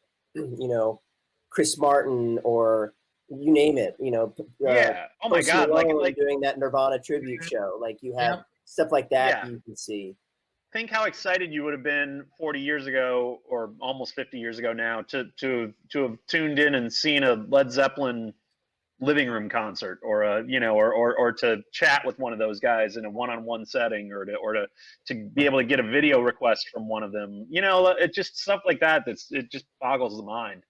Chris Martin or you name it, Yeah. Oh my Post God. Malone Like doing that Nirvana tribute show. Like you have stuff like that Yeah. you can see. think how excited you would have been 40 years ago or almost 50 years ago now to have tuned in and seen a Led Zeppelin living room concert or or to chat with one of those guys in a one-on-one setting or to be able to get a video request from one of them. It just stuff like that it just boggles the mind.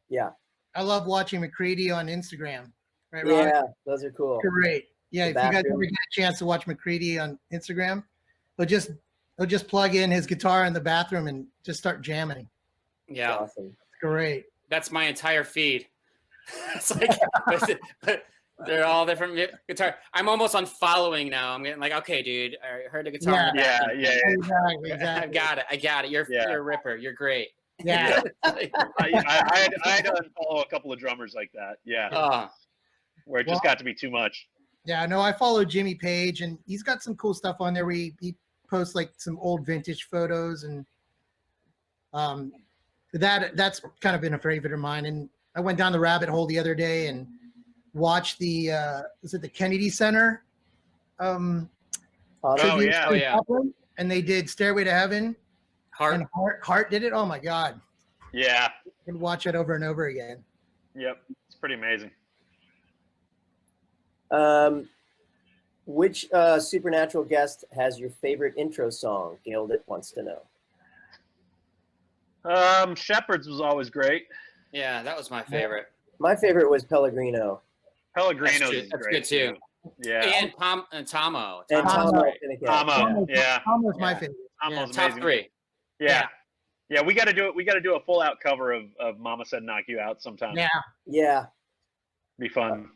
Yeah. I love watching McCready on Instagram. Right, Ron? Yeah, those are cool. Great. Yeah, The if you guys bathroom. ever get a chance to watch McCready on Instagram, he'll just plug in his guitar in the bathroom and just start jamming. Yeah, Awesome. It's great. that's my entire feed. It's like they're all different guitar. I'm almost unfollowing now. I'm getting like, okay, dude, I heard the guitar. in the Yeah, bathroom. Exactly. I Exactly. got it. You're a ripper. You're great. Yeah. I had to unfollow a couple of drummers like that. Yeah, Oh, where it just got to be too much. Yeah, no, I follow Jimmy Page, and he's got some cool stuff on there where he posts like some old vintage photos, and that's kind of been a favorite of mine. And I went down the rabbit hole the other day and watched the is it the Kennedy Center tribute yeah. to Oh, yeah. Zeppelin, and they did Stairway to Heaven, Heart. and Heart did it. Oh my God, Yeah. I could watch it over and over again. Yep. It's pretty amazing. Which supernatural guest has your favorite intro song? Gilded wants to know. Shepherds was always great. Yeah, that was my favorite. My favorite was Pellegrino. Pellegrino's is That's great good too. Yeah. And Tomo. And Tomo's Tomo. great. Tomo. Yeah. Tomo's my Yeah. favorite. Tomo's Top amazing. 3. Yeah. Yeah, we got to do it. We got to do a full out cover of Mama Said Knock You Out sometime. Yeah, Yeah. Be fun.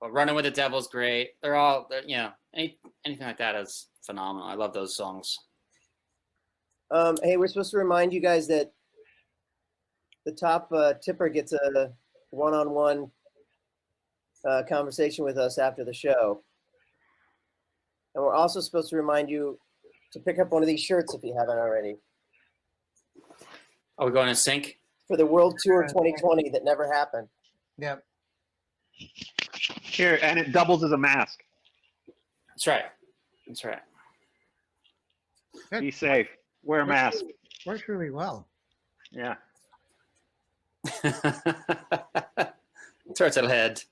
Well, Running with the Devil's great. They're all, anything like that is phenomenal. I love those songs. Hey, we're supposed to remind you guys that the top tipper gets a one-on-one conversation with us after the show. And we're also supposed to remind you to pick up one of these shirts if you haven't already. Are we going to sync? For the World Tour 2020 that never happened. yeah. Here, and it doubles as a mask. That's right. That's right. Be safe. Wear a mask. Works really well. Yeah. Turtle head.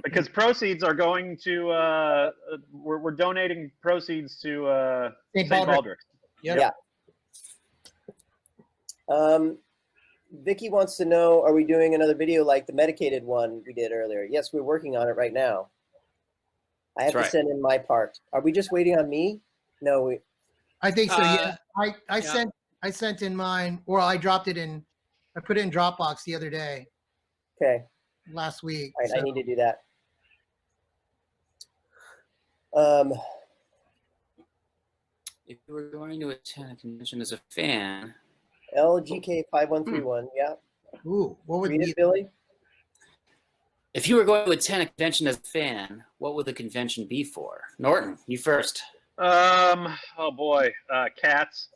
Because proceeds are going to we're donating proceeds to St. St. Baldrick. Baldrick's. Yeah. Vicky wants to know, are we doing another video like the medicated one we did earlier? Yes, we're working on it right now. I have That's to right. send in my part. Are we just waiting on me? No, I think so. Yeah, I yeah. sent in mine, or I dropped it in. I put it in Dropbox the other day, okay. last week. All right, I so- need to do that. If you were going to attend a convention as a fan, LGK5131, yeah. Ooh, what would Read be it, Billy? if you were going to attend a convention as a fan, what would the convention be for? Norton, you first. Oh boy, Cats.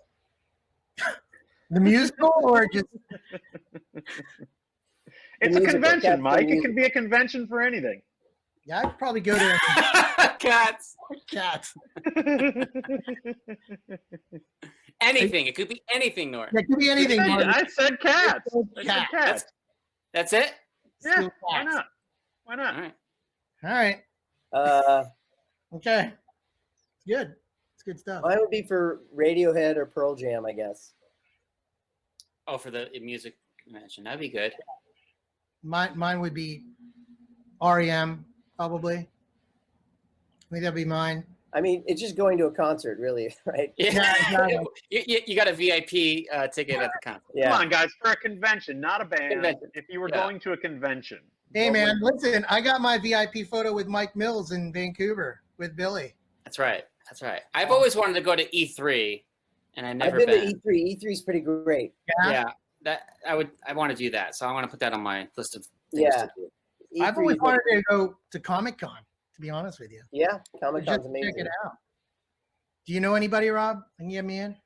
the musical, or just It's a musical, convention, Cats the Mike. It musical. can be a convention for anything. yeah? I'd probably go to Cats. Cats. Anything. It could be anything, Norton. It could be anything. Marty. I said Cats. I said Cat. Cats. That's it? Yeah. Still Why Cats. not? Why All not? right. All right. Okay. Good. It's good stuff. Mine would be for Radiohead or Pearl Jam, I guess. Oh, for the music convention. That'd be good. Mine would be REM, probably. I think that'd be mine. I mean, it's just going to a concert, really, right? Yeah, exactly. you got a VIP ticket at the concert. Yeah. Come on, guys, for a convention, not a band. Convention. If you were Yeah. going to a convention. Hey, what man, would- listen, I got my VIP photo with Mike Mills in Vancouver with Billy. That's right. That's right. I've always wanted to go to E3, and I've never I've been been. to E3. E3 is pretty great. Yeah, I want to do that. So I want to put that on my list of things Yeah. to do. I've E3 always is wanted to go to Comic Con, to be honest with you. Yeah, Comic Just Con's to amazing. check it out. Do you know anybody, Rob? Can you get me in?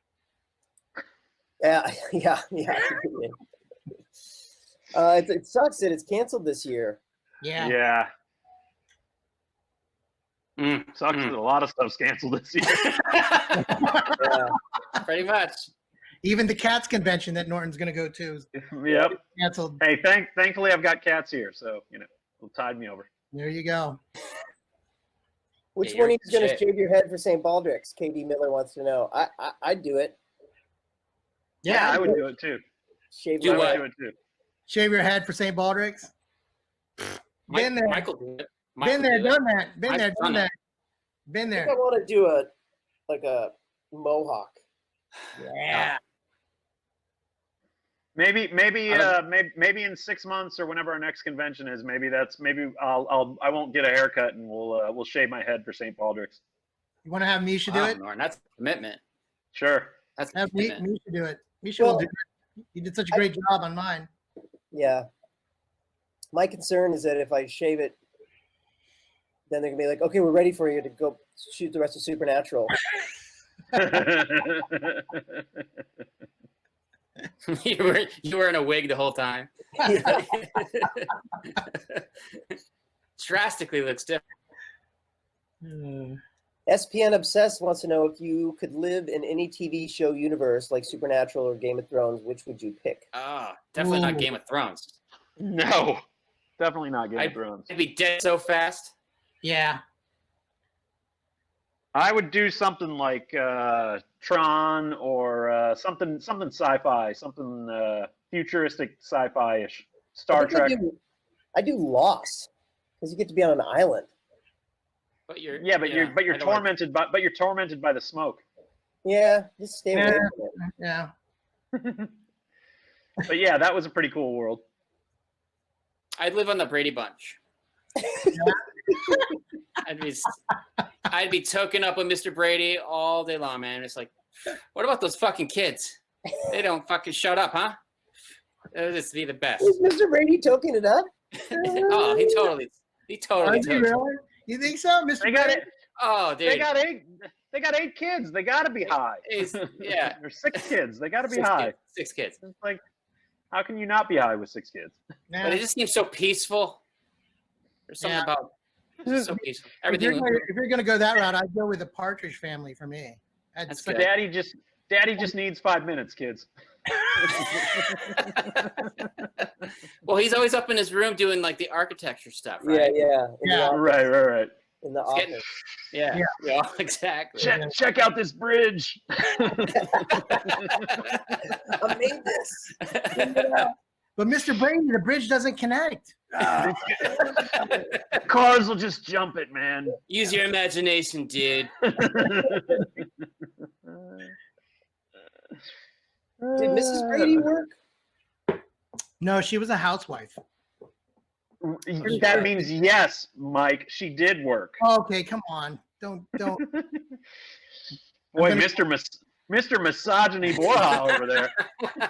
Yeah. It sucks that it's canceled this year. Yeah. Yeah. Sucks Mm. that a lot of stuff's canceled this year. Yeah. Pretty much. Even the Cats convention that Norton's going to go to is Yep. canceled. Hey, thankfully I've got Cats here, so it'll tide me over. There you go. Which Yeah, one you're is going to shit. shave your head for St. Baldrick's? KD Miller wants to know. I'd do it. Yeah, I would do it too. Shave Do I my would what? head. do it too. Shave your head for St. Baldrick's. Been there. Michael did it. Been there, done that. Been I've there, done done that. Been I think there. I want to do a mohawk. Yeah. Maybe I don't- maybe in 6 months or whenever our next convention is, maybe I won't get a haircut and we'll shave my head for St. Baldrick's. You want to have Misha do Wow, it? Norton, that's a commitment. Sure. That's a Have commitment. Misha do it. Misha will Well, do it. You did such a great job on mine. Yeah. My concern is that if I shave it then they're gonna be like, okay, we're ready for you to go shoot the rest of Supernatural. You were in a wig the whole time. Drastically looks different. SPN Obsessed wants to know if you could live in any TV show universe like Supernatural or Game of Thrones, which would you pick? Definitely not Ooh. Game of Thrones. No, definitely not Game of Thrones. I'd be dead so fast. Yeah. I would do something like Tron or something sci-fi, something futuristic sci-fi-ish. Star Trek. I do Lost because you get to be on an island. But you're you're tormented by the smoke. Yeah, just stay away Yeah. from it. Yeah. But yeah, that was a pretty cool world. I'd live on the Brady Bunch. I'd be token up with Mr. Brady all day long, man. It's like, what about those fucking kids? They don't fucking shut up, huh? It'll just be the best. Is Mr. Brady toking it up? Oh, he totally Are took you it. really? You think so, Mr. They got Brady? it. Oh, dude. They got 8 kids. They got to be high. Yeah. There's 6 kids. They got to be Six high. kids. 6 kids. It's like, how can you not be high with 6 kids? Yeah. But it just seems so peaceful. There's something Yeah. about it's just so peaceful. If you're Everything. gonna go that route, I'd go with the Partridge Family for me. That's such- good. Daddy just needs 5 minutes, kids. Well, he's always up in his room doing like the architecture stuff, right? Yeah. Yeah. Right. In the He's getting- office. Yeah, exactly. Check out this bridge. I made this. But Mr. Brady, the bridge doesn't connect. Cars will just jump it, man. Use your imagination, dude. Did Mrs. Brady work? No, she was a housewife. That means yes, Mike. She did work. Okay, come on. Don't. Boy, gonna- Mr. Misogyny Borja over there.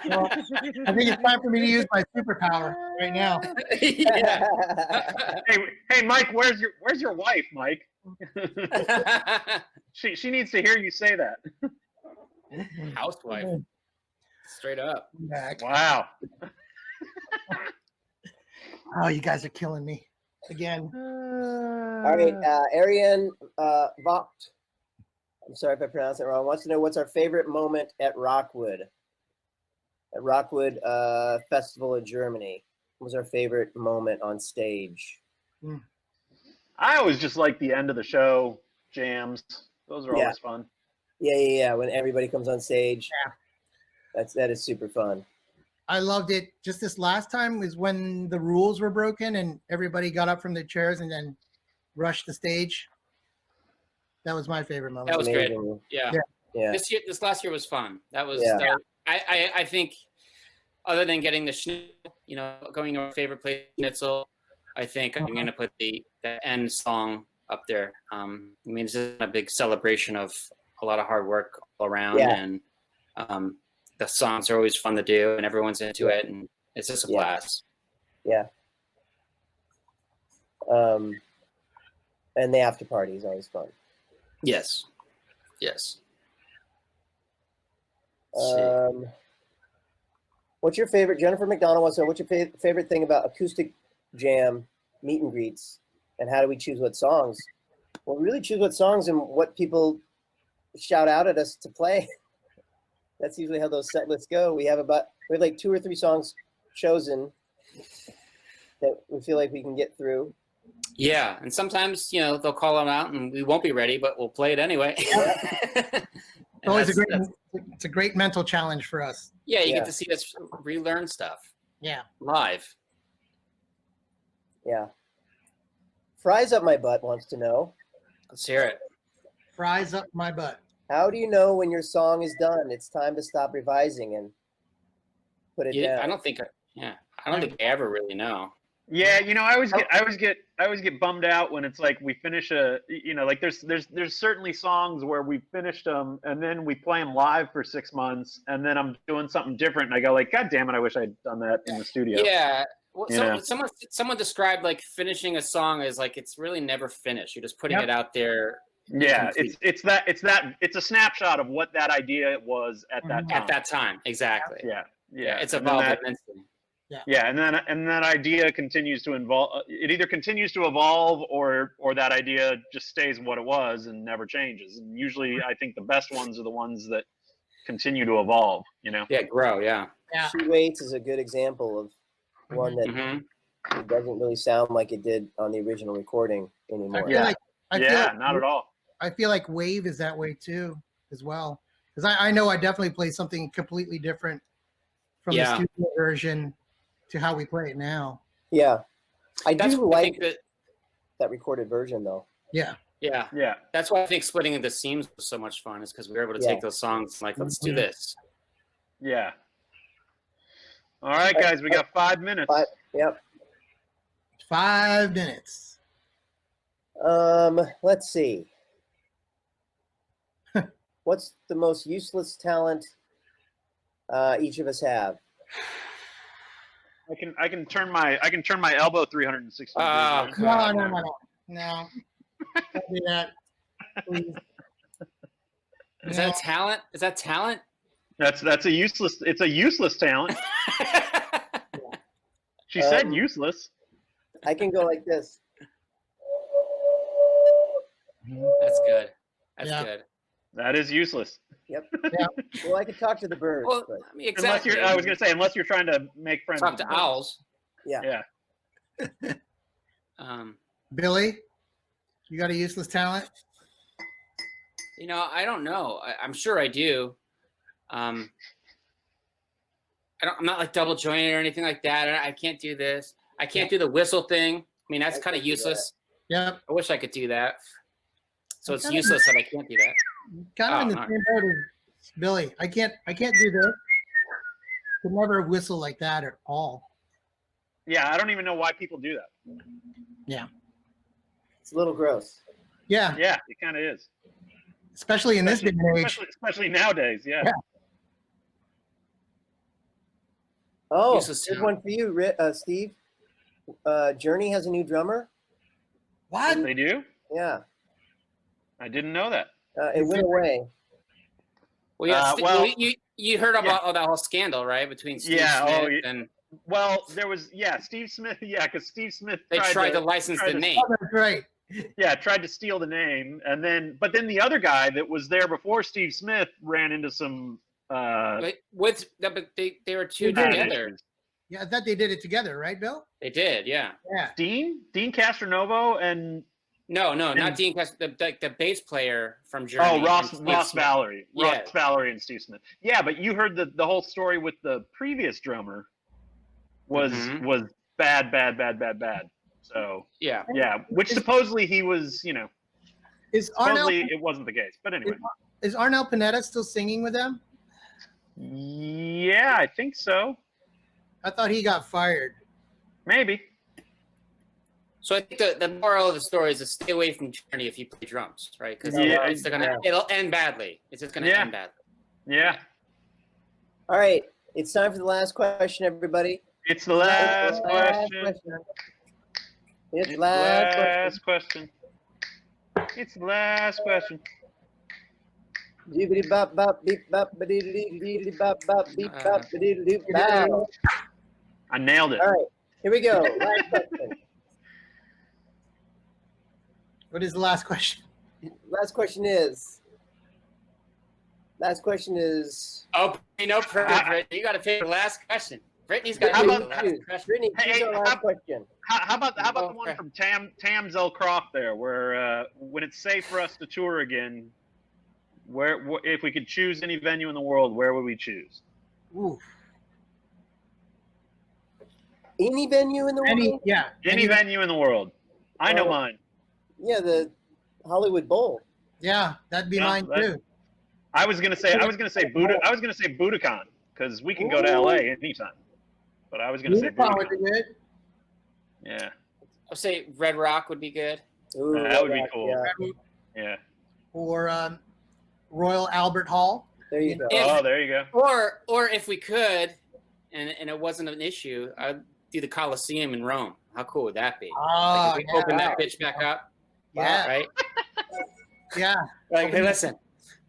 Well, I think it's time for me to use my superpower right now. Yeah. Hey, Mike. Where's your wife, Mike? She needs to hear you say that. Housewife. Straight up. Back. Wow. Oh, you guys are killing me again. All right, Ariane Vogt, I'm sorry if I pronounced it wrong, wants to know what's our favorite moment at Rockwood Festival in Germany. What was our favorite moment on stage? I always just like the end of the show jams. Those are Yeah. always fun. Yeah. When everybody comes on stage. Yeah. That is super fun. I loved it. Just this last time was when the rules were broken and everybody got up from their chairs and then rushed the stage. That was my favorite moment. That was great. Amazing. Yeah. Yeah. This last year was fun. That was. Yeah. I think, other than getting the schnitzel, going to our favorite place, schnitzel, I think I'm going to put the end song up there. I mean, it's just a big celebration of a lot of hard work all around, Yeah. and the songs are always fun to do, and everyone's into it, and it's just a Yeah. blast. Yeah. And the after party is always fun. Yes. Let's see. What's your favorite? Jennifer McDonald wants to know what's your favorite thing about acoustic jam meet and greets, and how do we choose what songs? Well, we really choose what songs and what people shout out at us to play. That's usually how those set lists go. We have like 2 or 3 songs chosen that we feel like we can get through. Yeah, and sometimes they'll call them out, and we won't be ready, but we'll play it anyway. It's always it's a great mental challenge for us. Yeah, you Yeah. get to see us relearn stuff Yeah. live. Yeah. Fries Up My Butt wants to know, Let's hear it. Fries up my butt. how do you know when your song is done? It's time to stop revising and put it down. I don't think I ever really know. Yeah, I always get bummed out when it's like we finish like there's certainly songs where we finished them and then we play them live for 6 months and then I'm doing something different and I go like, God damn it, I wish I'd done that in the studio. Yeah. Well, You know? someone described like finishing a song as like it's really never finished. You're just putting Yep. it out there. Yeah, incomplete. it's a snapshot of what that idea was at that time. At that time. Exactly. Yeah. It's And then evolved that- immensely. Yeah, and that idea continues to involve. It either continues to evolve, or that idea just stays what it was and never changes. And usually, I think the best ones are the ones that continue to evolve. You know. Yeah, grow. Yeah. Yeah. She Waits is a good example of one that hmm it doesn't really sound like it did on the original recording anymore. Yeah. I feel Yeah, like not at all. I feel like Wave is that way too, as well. Because I know I definitely play something completely different from the Yeah. studio version to how we play it now. Yeah. I That's do why I like think that recorded version though. Yeah. yeah. Yeah. That's why I think splitting into seams was so much fun, is because we were able to Yeah. take those songs like, let's do Mhm. this. Yeah. All right, guys, we got 5 minutes. Yep. 5 minutes. Let's see. What's the most useless talent each of us have? I can turn my elbow 360 Oh, degrees. God. No. Don't do that. Please. Is that a talent? Is that talent? It's a useless talent. She said useless. I can go like this. That's good. That's Yeah. good. That is useless. Well, I could talk to the birds, Well, but I mean, exactly. I was gonna say, unless you're trying to make friends. talk with to the birds. owls. yeah. Yeah. Billy, you got a useless talent? You know, I don't know. I'm sure I do. I'm not like double jointed or anything like that. I can't do this. I can't do the whistle thing. I mean, that's I kind of can't do useless. Yep. I wish I could do that. So it's kinda- useless that I can't do that. Kind of in the Oh, same boat as Billy. I can't do this. Could never whistle like that at all. Yeah, I don't even know why people do that. It's a little gross. Yeah. Yeah, it kind of is. Especially in this day and age. Especially nowadays. Yeah. Yeah. Oh, Useless here's talent. one for you, Steve. Journey has a new drummer. What? They do. Yeah. I didn't know that. It went away. Well, yeah. Well, you heard about that whole scandal, right? Between Steve Yeah, Smith yeah. and Well, there was Steve Smith. Yeah, because Steve Smith they tried to license tried the to- name. Oh, that's right. Yeah, tried to steal the name, and then the other guy that was there before Steve Smith ran into some But they were two They did. together. issues. Yeah, I thought they did it together, right, Bill? They did, yeah. Yeah. Dean Castronovo and No, And- not Dean Cast, the bass player from Journey. Ross and Steve Smith. Valerie, Yeah. Ross Valerie and Steve Smith. Yeah, but you heard the whole story with the previous drummer was Mhm. was bad. So Yeah. yeah, which supposedly he was, Is supposedly it wasn't the case. But anyway, Is Arnel Pineda still singing with them? yeah, I think so. I thought he got fired. Maybe. So I think the moral of the story is to stay away from Journey if you play drums, right? Because Yeah. it'll end badly. It's just gonna Yeah. end badly. Yeah, All right. It's time for the last question, everybody. it's the last question. It's It's the last question. last question. It's the last question. Jibbity bop bop beep bop ba-dee-dee-dee, dee-dee bop bop beep bop ba-dee-dee-doo, bow. I nailed it. All right. Here we go. Last question. What is the last question? Last question is. Oh, no pressure, Brittany. You got to pick the last question. Brittany's got How to pick about- the last question. Brittany, Hey, choose our how- last question. How about the Oh, one okay. from Tam Zell-Croft there, where when it's safe for us to tour again, if we could choose any venue in the world, where would we choose? Ooh. Any venue in the world? Any venue in the world. I know Oh. mine. Yeah, the Hollywood Bowl. Yeah, that'd be Yeah, mine that- too. I was gonna say Budokan because we can go to LA anytime. But I was gonna say Budokan would be Budokan. good. Yeah, I'll say Red Rock would be good. Ooh, that would be yeah, cool. yeah. yeah. Or Royal Albert Hall. There you go. If- Oh, there you go. Or if we could, and it wasn't an issue, I'd do the Coliseum in Rome. How cool would that be? Oh, Like if we open that bitch back up, yeah, right? yeah. Like, hey, listen,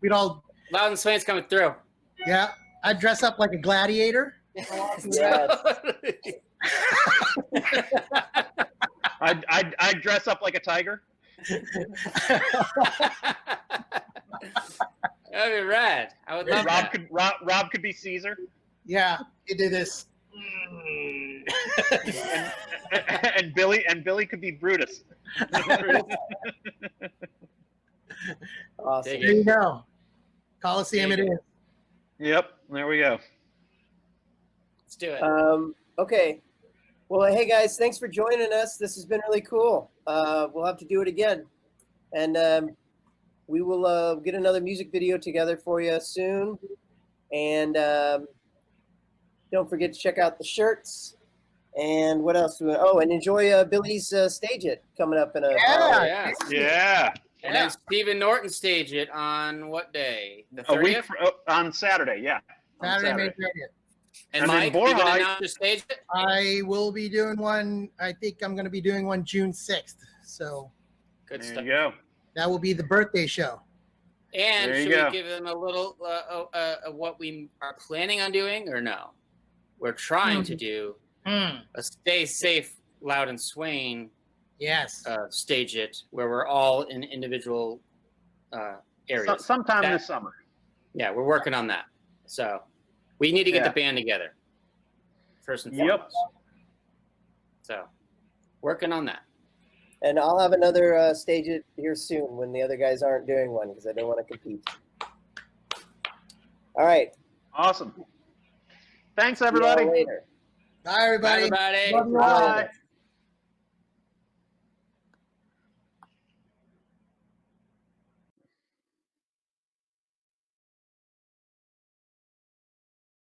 We'd all, Louden Swain's coming through. yeah. I'd dress up like a gladiator. I'd dress up like a tiger. That'd be rad. I would love that. Rob could be Caesar. Yeah, you do this. and Billy could be Brutus. Awesome. There you go. Coliseum it is. Yep, there we go. Let's do it. Okay. Well, hey guys, thanks for joining us. This has been really cool. We'll have to do it again, and we will get another music video together for you soon. And don't forget to check out the shirts. And what else? Oh, and enjoy Billy's Stage It coming up in a. Yeah. Yeah. Yeah. And then Stephen Norton stage it on what day? The 30th? A week on Saturday, yeah. On Saturday, May 30th. And And then Mike, Borja- you gonna announce your stage it? I will be doing one. I think I'm going to be doing one June 6th. So Good There stuff. you go. that will be the birthday show. And There you should go. we give them a little what we are planning on doing or no? We're trying to do a Stay Safe Louden Swain Yes. stage it where we're all in individual areas. Sometime That- this summer. Yeah, we're working on that. So we need to get Yeah. the band together first and Yep. foremost. So working on that. And I'll have another Stage It here soon when the other guys aren't doing one because I don't want to compete. All right. Awesome. Thanks, See y'all everybody. later. Bye, everybody. Bye, everybody. Love you all. Bye.